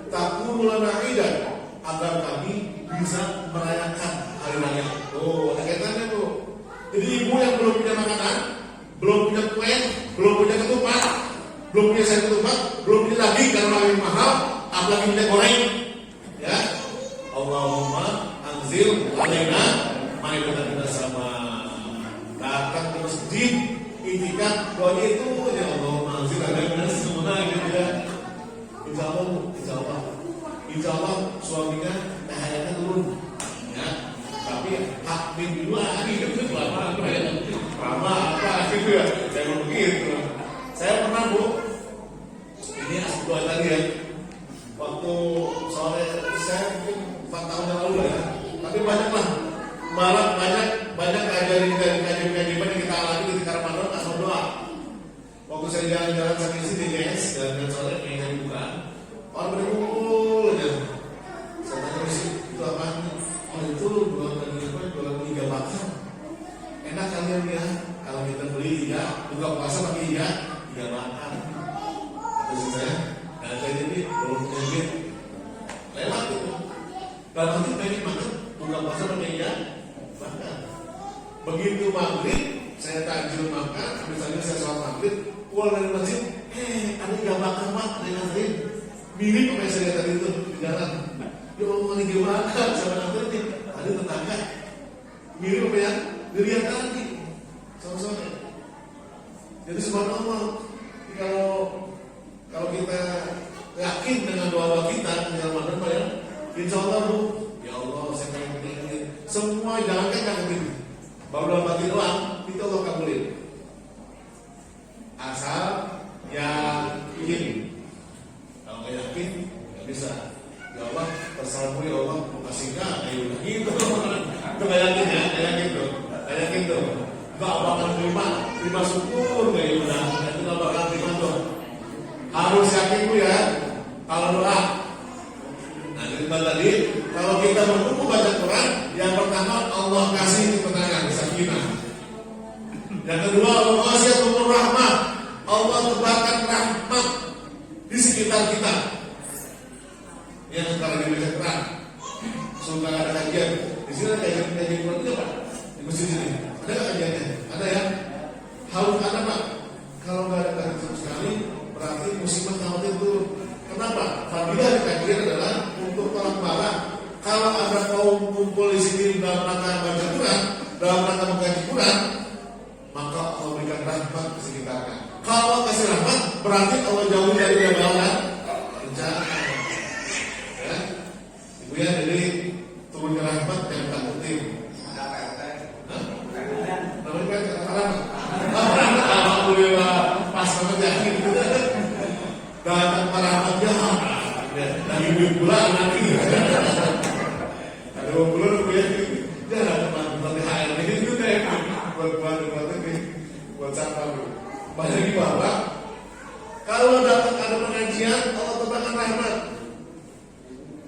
takunu lana idan, agar kami bisa merayakan hari raya. Oh, ada kaitannya tuh. Jadi ibu yang belum punya makanan, belum punya kue, belum punya ketupat, belum punya sayur ketupat, belum punya daging karena lebih mahal, apalagi minyak goreng. Ya, Allahumma anzil alaina maidatan minas sama. Datang ke masjid, intikan doa itu ya Allahumma anzil alaina minas sama gitu ya. Insya Allah suaminya THR-nya turun. Ya, tapi hak bin dulu lagi itu lama apa gitu ya. Saya begitu. Saya pernah Bu, ini asli doa tadi ya. Waktu sore saya mungkin 4 tahun yang lalu ya. Tapi banyaklah malam saya jalan-jalan sampai sini guys, jalan-jalan sore kayaknya bukan. Orang berkumpul aja. Saya tanya sih, itu apa? Oh itu bulan 3 bakar. Enak kalian ya, kalau kita beli 3, buka puasa pakai 3 bakar. Terus saya, nah saya jadi belum punya duit, lewat itu. Kalau nanti pengen makan, buka puasa pakai 3 bakar. Begitu maghrib, saya takjil makan, misalnya saya sholat maghrib, keluar dari masjid, ada 3 bakar mak, ada yang nganterin. Mirip apa yang saya lihat tadi itu di jalan. Ya Allah, 3 bakar, siapa nganterin? Ada tetangga. Mirip apa yang dilihat tadi, sama-sama. Jadi subhanallah, kalau kita yakin dengan doa kita di Ramadan, Pak ya, insya Allah Bu, ya Allah saya pengen ini. Semua jangankan kabulin, baru dalam hati doang, itu Allah kabulin. Asal yakin. Kalau nggak yakin, nggak bisa. Ya Allah, terserahmu ya Allah, mau kasih nggak? Ayo udah gitu. Itu nggak yakin ya, nggak yakin tuh. Yakin tuh, gak bakal terima syukur gak ya udah, itu gak bakal terima tuh. Harus yakin tuh ya, kalau doa. Nah jadi tadi, kalau kita berkumpul baca Quran, yang pertama Allah kasih ketenangan, sakinah. Yang kedua Allah kasih umur rahmat, Allah tebarkan rahmat di sekitar kita. Yang sekarang di baca Quran, suka ada kajian, di sini ada kajian Quran itu apa? Di masjid sini ada nggak kajiannya? Ada ya? Harus ada Pak. Kalau nggak ada kajian sama sekali, berarti musibah khawatir turun. Kenapa? Fadilah di kajian adalah untuk tolak bala. Kalau ada kaum kumpul di sini dalam rangka baca Quran, dalam rangka mengkaji Quran, maka Allah berikan rahmat ke sekitarnya. Kalau kasih rahmat, berarti Allah jauh dari dia bala bencana. Ya, Ibu ya, jadi turunnya rahmat yang tak penting. Alhamdulillah pas banget ya gitu. Dan para rahmatnya lagi duit pula nanti. Ada bulan ya. Jangan teman-teman THR ini juga ya. Buat ini buat siapa bu? Banyak di bawah. Kalau datang ada pengajian, Allah tebarkan rahmat.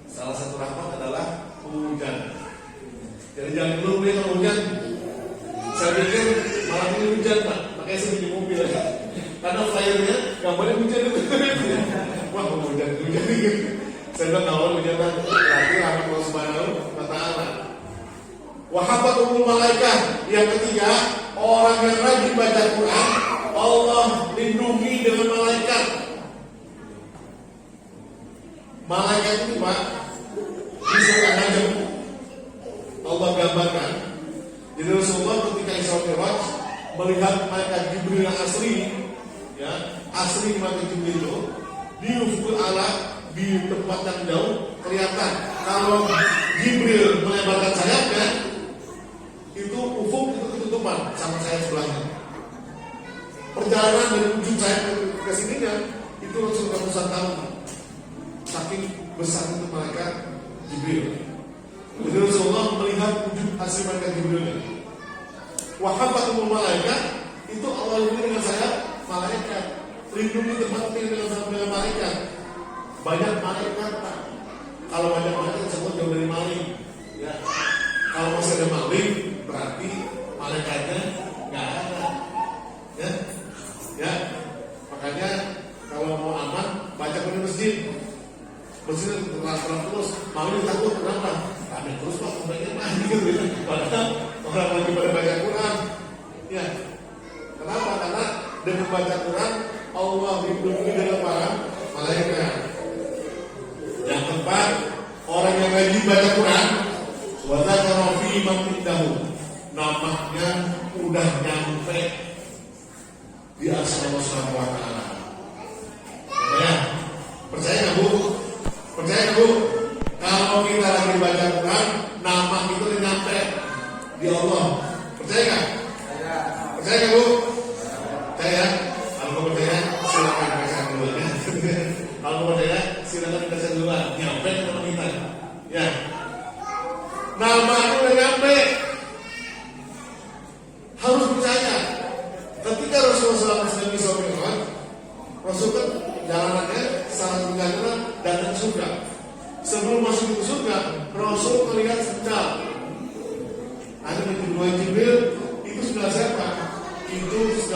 Salah satu rahmat adalah hujan. Jadi jangan dulu beli kalau hujan. Saya pikir malam ini hujan Pak, makanya saya di mobil ya. Karena flyernya gambarnya hujan itu. Wah mau hujan gitu. Saya bilang awal hujan kan, berarti rahmat Allah Subhanahu wa Ta'ala. Wahabatul malaikat. Yang ketiga, orang yang rajin baca Quran, Allah lindungi dengan malaikat. Malaikat itu Pak, di surah Najm Allah gambarkan. Jadi Rasulullah ketika Isra Mi'raj melihat malaikat Jibril yang asli, ya asli malaikat Jibril itu di ufukul ala, di tempat yang jauh kelihatan. Kalau Jibril melebarkan sayapnya, itu ufuk itu ketutupan sama sayap sebelahnya. Perjalanan dari ujung sayap ke sininya itu langsung ratusan tahun. Saking besar itu malaikat Jibril. Jadi Rasulullah melihat wujud asli malaikat Jibril. Wahabatul malaikat itu Allah lindungi dengan sayap malaikat. Lindungi tempat tinggal dengan malaikat. Banyak malaikat Pak. Kalau banyak malaikat semua jauh dari maling. Ya. Kalau masih ada maling berarti malaikatnya nggak ada. Ya. Ya. Makanya kalau mau aman baca di masjid. Masjid terang terus. Maling takut kenapa? Ada terus Pak, sebaiknya mandi gitu ya. Padahal orang lagi pada baca Quran. Ya. Kenapa? Karena dengan baca Quran Allah lindungi dengan para malaikat. Yang keempat, orang yang rajin baca Quran, wa dzakara fi man indahu, namanya udah nyampe di arsy Allah Subhanahu wa Ta'ala. Ya. Percaya nggak Bu? Percaya nggak Bu? Kalau kita lagi baca Quran, nama itu udah nyampe di Allah. Percaya nggak? Percaya nggak Bu? Percaya? Kalau percaya, silakan baca dulu ya. Kalau percaya, silakan baca dulu. Nyampe ke nama kita. Ya. Nama itu udah nyampe. Harus percaya. Ketika Rasulullah SAW Isra Mi'raj,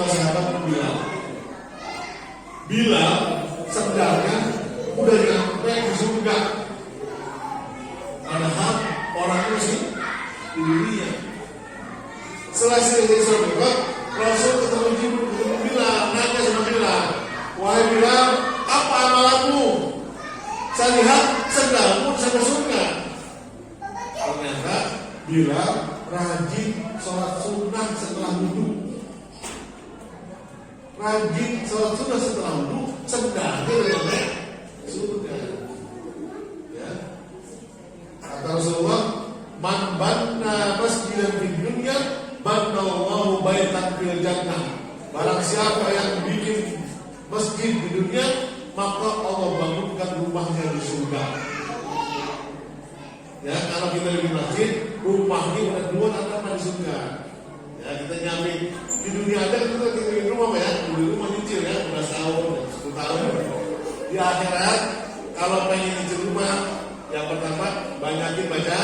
sahabat Bilal. Bilal sebenarnya udah nyampe di surga. Padahal orangnya sih di dunia. Setelah selesai surga, Rasul ketemu Bilal, nanya sama Bilal, wahai Bilal, apa amalanmu? Saya lihat sendalmu sampai surga. Ternyata Bilal rajin sholat sunnah setelah wudhu. Rajin sholat sunnah setelah wudhu, sendalnya sampai surga. Ya. Kata Rasulullah, man banna masjidan fid dunya, banallahu baitan fil jannah. Barang siapa yang bikin masjid di dunia, maka Allah bangunkan rumahnya di surga. Ya, kalau kita bikin masjid, rumahnya udah duluan ada di surga. Ya, kita nyampe di dunia aja kita bikin rumah ya, di rumah nyicil ya, udah tahun, 10 tahun. Di akhirat, kalau pengen nyicil rumah, yang pertama banyakin baca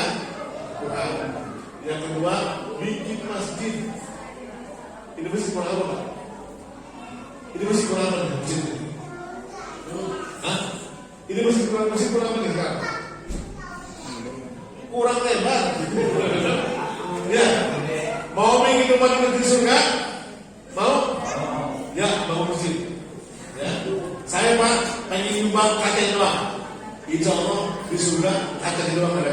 Quran. Yang kedua, bikin masjid. Ini masjid Quran apa Pak? Ini masjid Quran apa nih? Masjid ini? Hah? Ini masjid Quran apa nih sekarang? Kurang lebar gitu. Ya. Mau bikin rumah di surga? Mau? Ya, mau masjid. Ya. Saya Pak pengen nyumbang kaca doang. Insya Allah di surga kaca doang ada.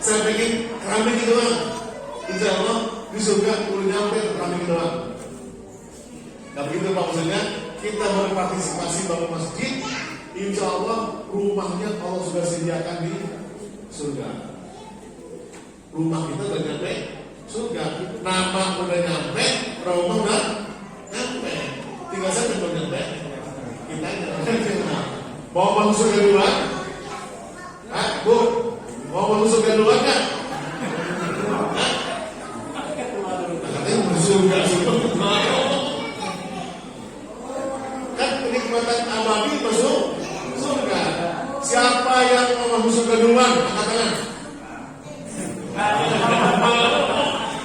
Saya pengen keramik doang. Insya Allah di surga udah nyampe keramik doang. Nah begitu Pak maksudnya, kita berpartisipasi bangun masjid, insya Allah rumahnya Allah sudah sediakan di surga. Rumah kita udah nyampe surga, nama udah nyampe, rumah udah nyampe. Tinggal saja belum nyampe. Kita mau masuk surga duluan? Hah, Bu? Mau masuk surga duluan kan? Hah? Katanya mau surga kan kenikmatan abadi masuk surga. Siapa yang mau masuk surga duluan? Angkat tangan.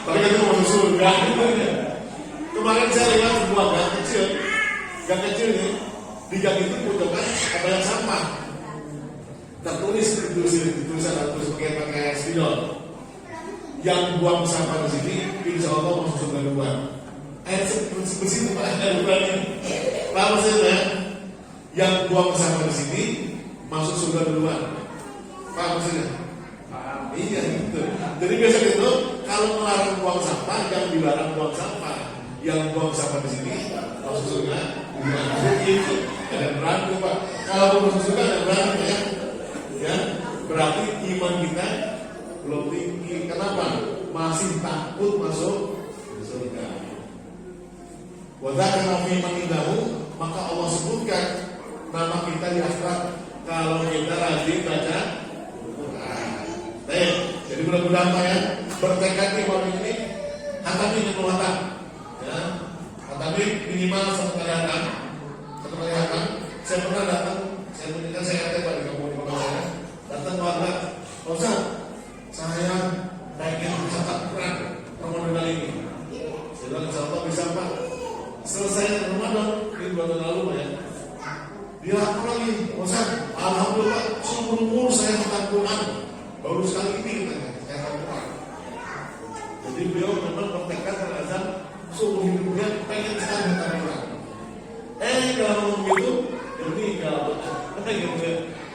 Tapi kan mau masuk surga. Kemarin saya lihat sebuah gang kecil ini, di gang itu pojokan ada yang sampah. Tertulis tulisan pakai spidol. Yang buang sampah di sini, insya Allah masuk surga duluan. Ayat bersih itu Pak, ada bulannya. Lama saja, yang buang sampah di sini masuk surga duluan. Paham maksudnya? Iya gitu. Jadi biasa itu kalau melarang buang sampah, yang dilarang buang sampah. Yang buang sampah di sini masuk surga duluan. Itu ada berarti Pak. Kalau masuk surga ada berarti ya. Ya, berarti iman kita belum tinggi. Kenapa? Masih takut masuk surga. Wadakana fi manindahu, maka Allah sebutkan nama kita di akhirat kalau kita rajin baca Quran. Baik, jadi mudah-mudahan Pak ya bertekad di malam ini hatami dengan hatam. Ya, hatami minimal satu kali hatam. Saya pernah datang, saya mendengar saya ada di kampung saya. Datang warga, Ustaz, saya pengen bisa Quran Ramadan kali ini. Saya bilang insya Allah bisa Pak. Selesai Ramadan di bulan lalu ya. Dia apa lagi? Ustaz, alhamdulillah seumur umur saya khatam Quran. Baru sekali ini saya khatam Quran. Jadi beliau memang bertekad terhadap seumur hidupnya pengen sekali khatam Quran. Kalau ngomong gitu, dia meninggal.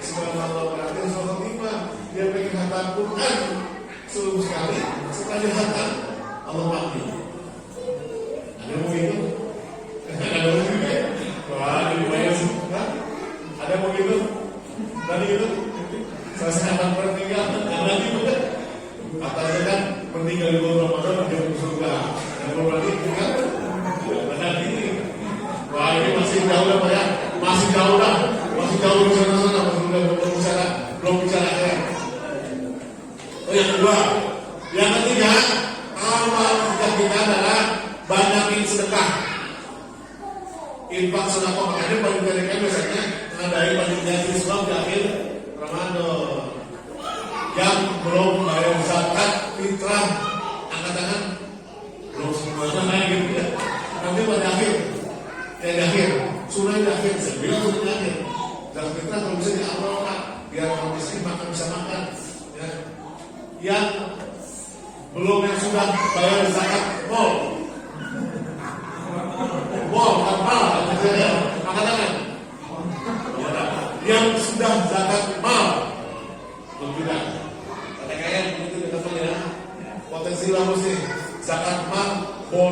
Subhanallah berarti suatu timah dia pengen khatam Quran seluruh sekali. Setelah dia khatam, Allah mati. Ada yang mau gitu? Ada yang begitu? Wah, ini banyak sih. Ada yang begitu? Tadi itu selesai akan meninggal. Nanti katanya kan meninggal di bulan Ramadan dia masuk surga. Dan berarti kan? Benar ini. Wah, ini masih jauh lah Pak ya. Masih jauh lah. Masih jauh di sana-sana. Belum bicara ya. Oh yang kedua, yang ketiga, amal kita adalah banyakin sedekah. Infak sedekah, makanya panitia kan biasanya mengadakan panitia Islam di akhir Ramadan. Yang belum bayar zakat fitrah, angkat tangan. Belum semuanya gitu ya.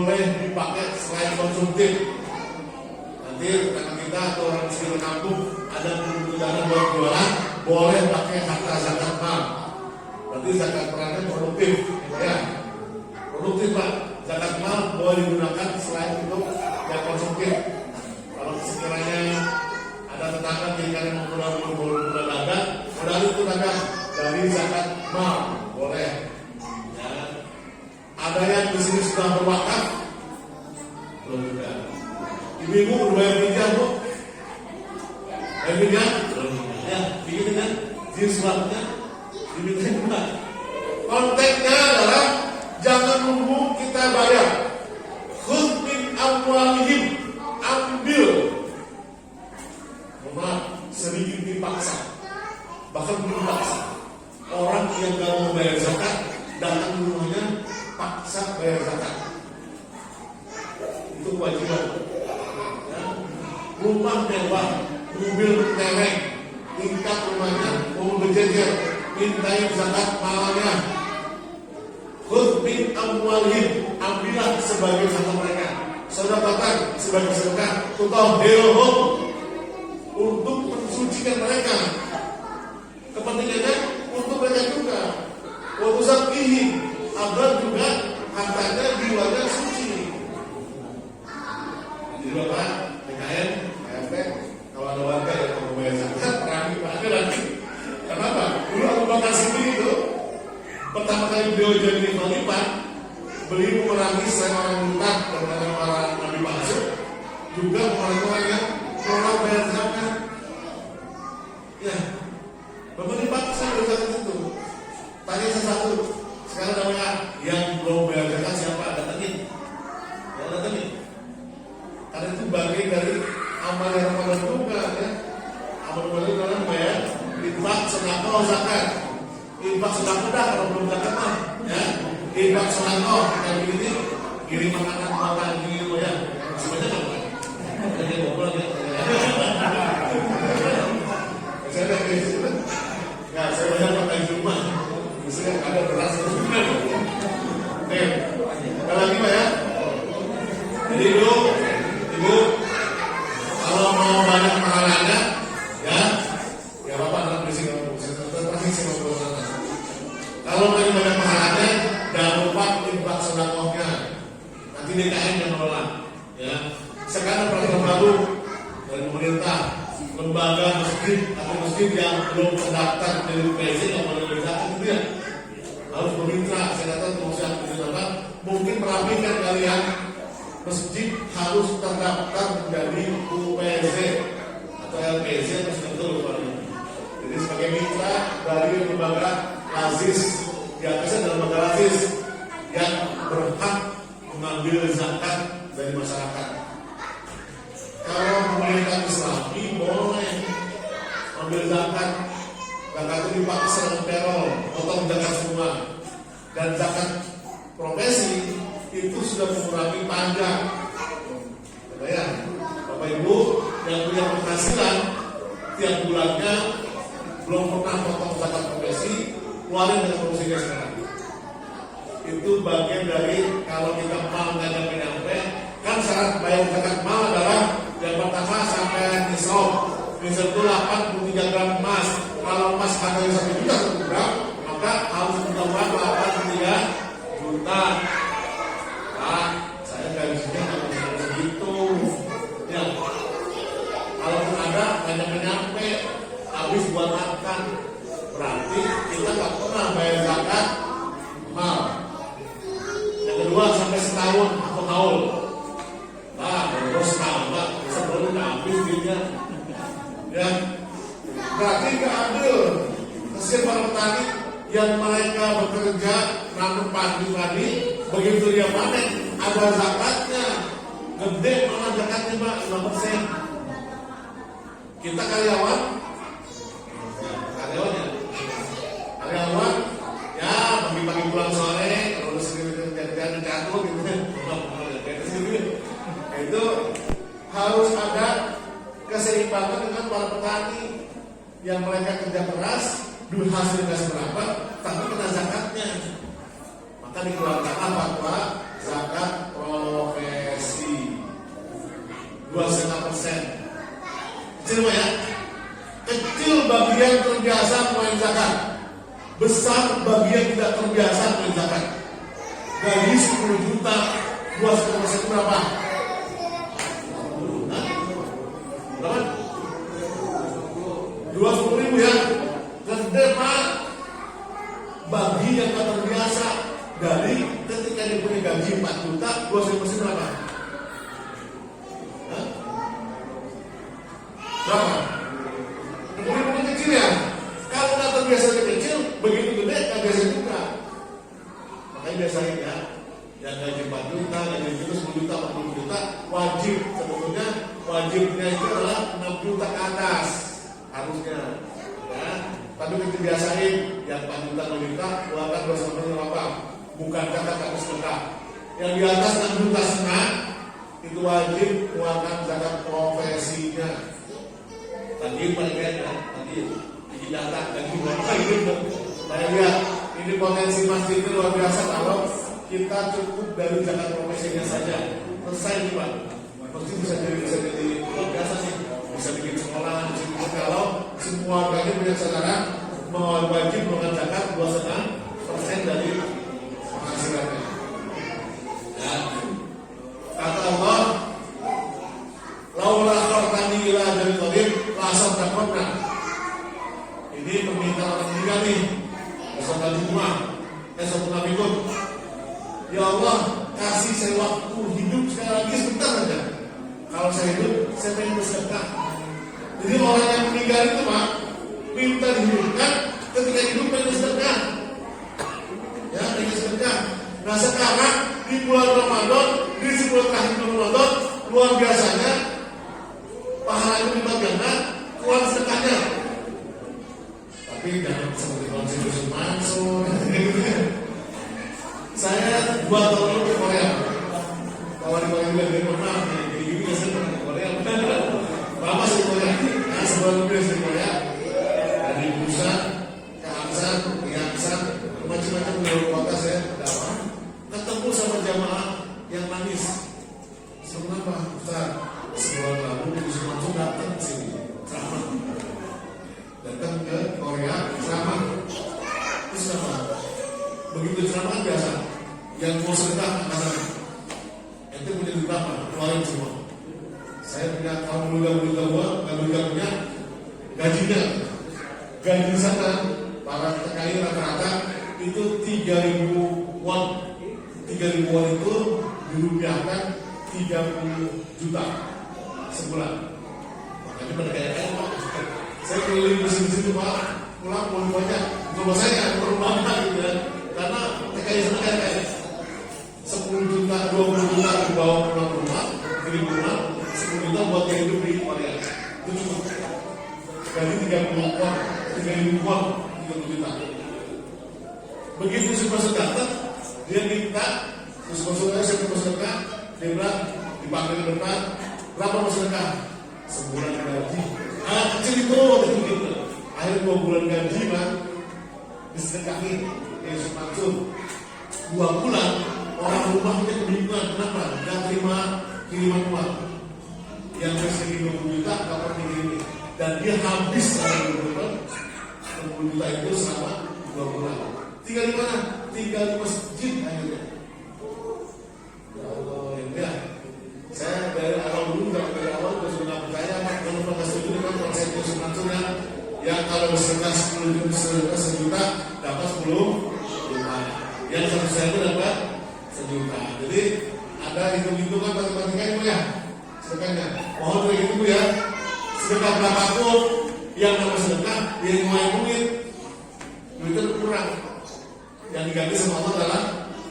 boleh dipakai selain konsumtif. Nanti tetangga kita atau orang di sekitar kampung ada dana buat jualan, boleh pakai harta zakat mal. Berarti zakat perannya produktif, ya. Produktif Pak, zakat mal boleh digunakan selain untuk yang konsumtif. Kalau sekiranya ada tetangga kiri kanan menggunakan dagang, modal itu dagang dari zakat mal, boleh. Ya. Ada yang di sini sudah berwakaf, belum juga. Ibu-ibu berbayar pinjam Bu, bayar pinjam, belum. Ya, bikin kan, jenis waktunya dimintain Pak. Konteksnya adalah jangan nunggu kita bayar. Khudh min amwalihim, ambil. Maaf, sedikit dipaksa, bahkan dipaksa. Orang yang gak mau bayar zakat datang ke rumahnya, paksa bayar zakat. Itu kewajiban. Ya. Rumah mewah, mobil merek, tingkat rumahnya mau berjejer, mintain zakat malnya. Khudh min amwalihim, ambillah sebagai zakat mereka. Sedekahkan sebagai sedekah, tutahhiruhum, untuk mensucikan mereka. Kepentingannya untuk mereka juga. Wa tuzakkihim, agar juga hartanya jiwanya suci. Jadi Bapak, PKN, KFP, kalau ada warga yang mau bayar zakat, perangi Pak ada nanti. Kenapa? Dulu Abu Bakar Siddiq itu pertama kali beliau jadi khalifah, beliau memerangi selain orang murtad dan orang nabi palsu, juga orang-orang yang menolak bayar zakat. Ya, Bapak dipaksa bayar zakat itu. Tanya satu-satu. Sekarang namanya yang belum bayar zakat siapa? Datangin. Ya, datangin. Karena itu bagian dari amal yang Ramadan juga, ya. Amal Ramadan dalam bayar infak, sedekah, zakat. Infak sedekah dah kalau belum zakat mah, ya. Infak sedekah kita begini, kirim makanan gitu ya. Sebenarnya apa? Jadi ngobrol ya. Saya dah gitu. Ya, saya banyak pakai rumah. Misalnya ada beras itu. Oke. Ada lagi Pak ya? Jadi Ibu, kalau mau banyak pahalanya, ya Bapak dalam bersih kalau kalau mau banyak pahalanya, jangan lupa infak sedekahnya. Nanti DKM yang mengelola. Ya. Sekarang peraturan baru dari pemerintah, lembaga masjid atau masjid yang belum terdaftar dari PZ yang mengerjakan itu ya harus bermitra. Saya kata pengusaha apa? Mungkin merapikan kalian, masjid harus terdaftar menjadi UPZ atau LPZ masih betul Pak. Jadi sebagai mitra dari lembaga lazis, di atasnya adalah lembaga lazis yang berhak mengambil zakat dari masyarakat. Kalau pemerintah Islami boleh ambil zakat itu dipaksa dengan teror, potong zakat semua. Dan zakat profesi itu sudah mengurangi pajak. Ya, Bapak Ibu yang punya penghasilan tiap bulannya belum pernah potong zakat profesi, keluarin dengan profesinya sekarang. Itu bagian dari kalau kita mal nggak nyampe, kan syarat bayar zakat mal adalah yang pertama sampai nisab. Nisab itu 83 gram emas. Kalau emas harganya 1 juta 1 gram, maka harus punya uang 83 juta. Nah, saya gajinya nggak segitu. Ya, kalaupun ada nggak nyampe, habis buat makan. Berarti kita nggak pernah bayar zakat mal. Yang kedua sampai setahun atau haul. Nah, terus tambah sebelum habis duitnya. Ya, berarti nggak adil. Kesian para petani yang mereka bekerja nanam padi, begitu dia panen ada zakatnya, gede malah zakatnya Pak 5%. Kita karyawan ya pagi-pagi pulang sore kalau sendiri kerjaan catur gitu itu harus ada keseimbangan dengan para petani yang mereka kerja keras, duit hasil kasih berapa, tapi kena zakatnya. Maka dikeluarkanlah fatwa zakat profesi 2,5%. Kecil ya? Kecil bagi yang terbiasa mengeluarkan zakat, besar bagi yang tidak terbiasa mengeluarkan zakat. Gaji 10 juta, 2,5% berapa? Berapa? 20.000 ya? Gede Pak. Bagi yang tak terbiasa, dari ketika dia punya gaji 4 juta, 2,5% berapa? Hah? Berapa? Mungkin kecil ya? Kalau nggak terbiasa kecil, begitu gede nggak biasa juga. Makanya biasanya ya, yang gaji 4 juta, gaji 10 juta, 40 juta, wajib sebetulnya wajibnya itu adalah 6 juta ke atas harusnya. Ya, tapi kita biasain yang 4 juta, 6 juta, keluarkan 2,5 apa? Bukan kata kata sedekah. Yang di atas 6 juta setengah itu wajib keluarkan zakat profesinya. Tadi paling ya, tadi di data dan berapa itu. Saya lihat ini potensi masjid itu luar biasa kalau kita cukup dari zakat profesinya saja. Selesai nih Pak. Masjid bisa jadi luar biasa sih. Bisa bikin sekolah, bisa bikin kalau semua warganya punya kesadaran wajib mengeluarkan zakat 2,5% dari penghasilannya. Ya. Kata Allah, laula khartani ila ajalin qadim la sadaqna. Ini permintaan orang meninggal nih. Bersama Jumat, esok Nabi pun. Ya Allah, kasih saya waktu hidup sekali lagi sebentar saja. Kalau saya hidup, saya pengen bersedekah. Jadi orang yang meninggal itu Pak, minta dihidupkan, ketika hidup pengen bersedekah. Ya, pengen sedekah. Nah sekarang di bulan Ramadan, di sebulan terakhir Ramadan, luar biasanya pahala itu lipat ganda, keluar sedekahnya. Tapi jangan seperti konstitusi Mansur. Saya 2 tahun lalu ke Korea. Kawan-kawan juga dari mana? Di gini saya pernah ke Korea. Lama sih Korea. Nah sebulan lebih di Korea. Dari Busan, ke Aksan, ke Aksan, macam-macam dari kota saya dapat. Ketemu sama jamaah yang nangis. Kenapa? Ustaz, sebulan lalu di Mansur datang ke sini. Ceramah. Datang ke Korea ceramah. Terus apa? Begitu ceramah biasa. Yang mau sedekah katakan, ente punya duit berapa? Keluarin semua. Saya punya kaum muda-muda gua, nggak punya gajinya. Gaji sana para TKI rata-rata itu 3.000 won. 3.000 won itu dirupiahkan 30 juta sebulan. Makanya pada kayak Pak. Saya keliling mesin-mesin itu Pak, pulang mau banyak. Rumah saya rumah gitu ya. Karena TKI sana kayak 10 juta, 20 juta dibawa pulang rumah, kirim rumah, 10 juta buat dia hidup di Korea. Itu cukup. Gaji 30 won, 3.000 won, 30 juta. Begitu supervisor datang, dia minta, supervisor saya supervisor dia bilang dipanggil ke depan, berapa masyarakat? Sebulan gaji. Kecil itu, gitu. Akhir 2 bulan gaji kan, disedekahin, Yesus Mansur. 2 bulan, orang rumah punya kebingungan, kenapa? Gak terima kiriman uang. Yang biasanya 20 juta, gak pernah dikirimin. Dan dia habis dalam 20 juta itu selama 2 bulan. Tinggal di mana? Tinggal di masjid akhirnya. Ya Allah, ya. Saya dari awal dulu, dari awal sudah nggak percaya, kalau pernah setuju dengan konsep Yesus Mansur yang kalau bersedekah 10 juta dapat 10 juta. Yang 100.000 dapat 1 juta. Jadi ada hitung-hitungan matematika itu ya. Sedekahnya. Mohon kayak gitu ya. Sedekah berapapun yang nama sedekah yang mulai duit itu kurang. Yang diganti sama Allah adalah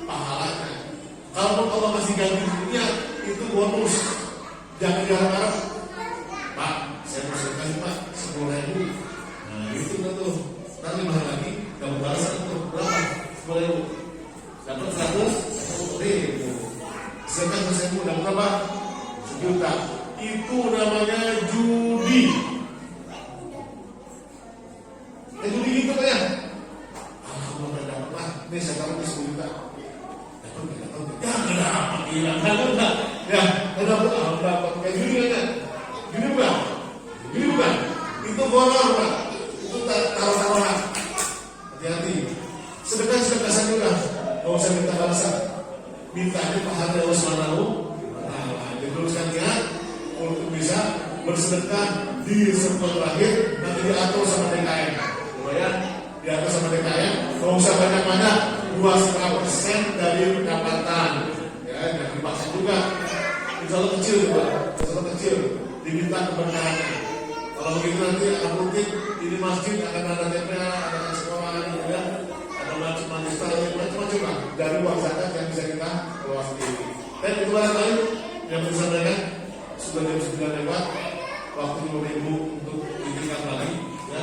pahalanya. Kalau Allah masih ganti dunia itu bonus. Jangan diharap-harap. Pak, saya mau sedekah Pak 10.000. Nah itu kan tuh. Nanti 5 hari lagi dapat balasan itu berapa? 10.000. Dapat 100.000. Sedekah 100.000 dapat berapa? 1 juta. Itu namanya judi. Judi gitu Pak ya. Alhamdulillah dapat lah. Ini saya taruh di 10 juta. Dapat. harus dapat kayak gini kan? Gini bukan? Gini bukan? Itu honor Pak. Itu taruh-taruhan. Hati-hati. Sedekah saja udah. Gak usah minta balasan. Mintanya pahala Allah Subhanahu wa Ta'ala. Diteruskan niat untuk bisa bersedekah di sebuah terakhir nanti diatur sama DKM. Ya, diatur sama DKM. Gak usah banyak-banyak. 2,5% dari pendapatan. Ya, jangan dipaksa juga. Insya Allah kecil juga. Insya Allah kecil. Diminta keberkahannya. Kalau begitu nanti akan rutin ini masjid akan ada TPA, ada sekolah, ya, ada macam-macam lah dari uang zakat yang bisa kita kelola sendiri. Dan itu barangkali yang bisa sampaikan sudah jam 9 lewat, waktu 5.000 untuk ditingkat lagi, ya.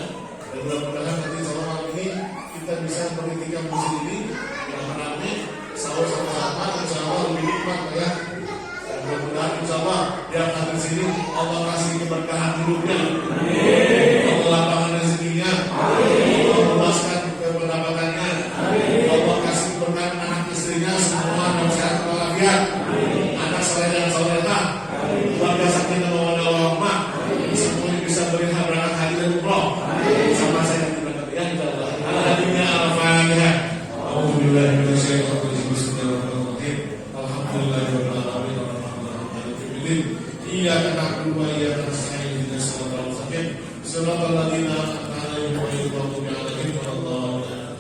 Dan mudah-mudahan nanti selama malam ini kita bisa menitikan masjid ini yang ramai, sahur sama-sama, insya Allah lebih nikmat, ya. Mudah-mudahan insya Allah yang hadir sini Allah kasih keberkahan hidupnya, Allah lapangkan rezekinya, Allah luaskan pendapatannya, Allah kasih keberkahan anak istrinya semua dalam sehat walafiat, anak soleh dan solehah, keluarga sakit dan wadah semuanya bisa berhak berangkat haji dan umroh sama saya yang berangkat ya insya Allah. Al-Hadimnya Al-Fatihah. Alhamdulillah Iyyaka na'budu wa iyyaka nasta'in ihdinas siratal mustaqim siratal ladzina an'amta 'alaihim ghairil maghdubi 'alaihim waladdallin.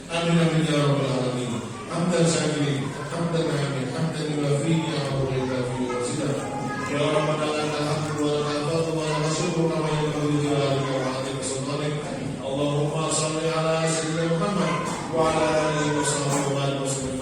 Amin amin ya rabbal alamin. Hamdan syakirin, hamdan hamid, hamdan yuwafi ni'amahu wa yukafi wasilah. Ya rabbana lakal hamdu wa lakal fadlu wa lakal syukru kama yanbaghi li jalali wajhika sultanik. Allahumma shalli ala sayyidina Muhammad wa ala alihi wa sahbihi wa sallam.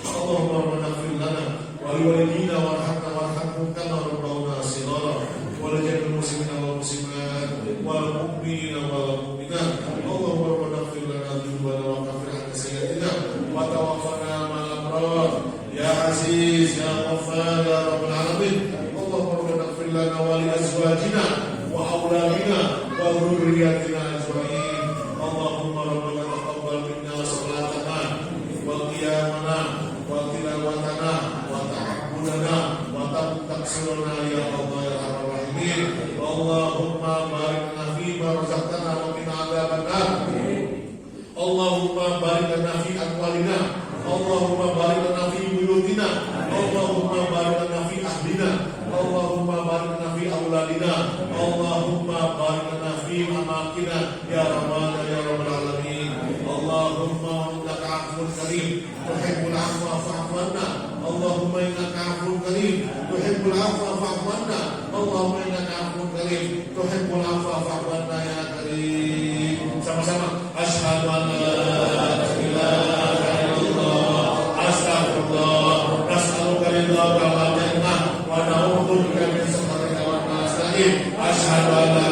Allahumma rabbana ighfir lana wa liwalidina warhamna warhamhum kama rabbawna shighara wa lajal muslimina wal muslimat wal mu'minina wal mu'minat. Allahumma rabbana ighfir lana dzunubana wa kaffir 'anna sayyi'atina wa tawaffana ma'al abrar ya aziz ya ghaffar ya rabbal alamin. Allahumma rabbana ighfir lana wa li azwajina wa awladina wa dhurriyyatina ajma'in. Allahumma rabbana taqabbal minna salatana wa qiyamana wa tilawatana wa ta'abbudana wa taksirna ya Allah ya Arhamar Rahimin. Allahumma barik lana fi ma razaqtana wa qina adzabannar. Allahumma barik lana fi amwalina. Allahumma barik lana fi buyutina. Allahumma barik lana fi ahlina. Allahumma barik lana fi auladina. Allahumma barik lana fi amakina ya Rahman ya Rabbal alamin. Allahumma innaka 'afuwwun karim tuhibbul 'afwa fa'fu 'anna. Allahumma innaka 'afuwwun karim tuhibbul 'afwa fa'fu 'anna. Allahumma innaka 'afuwwun karim tuhibbul 'afwa fa'fu 'anna ya karim. Sama-sama asyhadu an la ilaha illallah astaghfirullah nas'aluka ridhaka wal jannah wa na'udzubika min sakhatika wan nasta'in. Asyhadu an la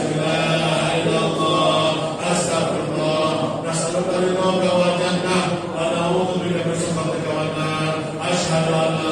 ilaha illallah astaghfirullah nas'aluka ridhaka wal jannah wa na'udzubika min sakhatika wan nar. Asyhadu an la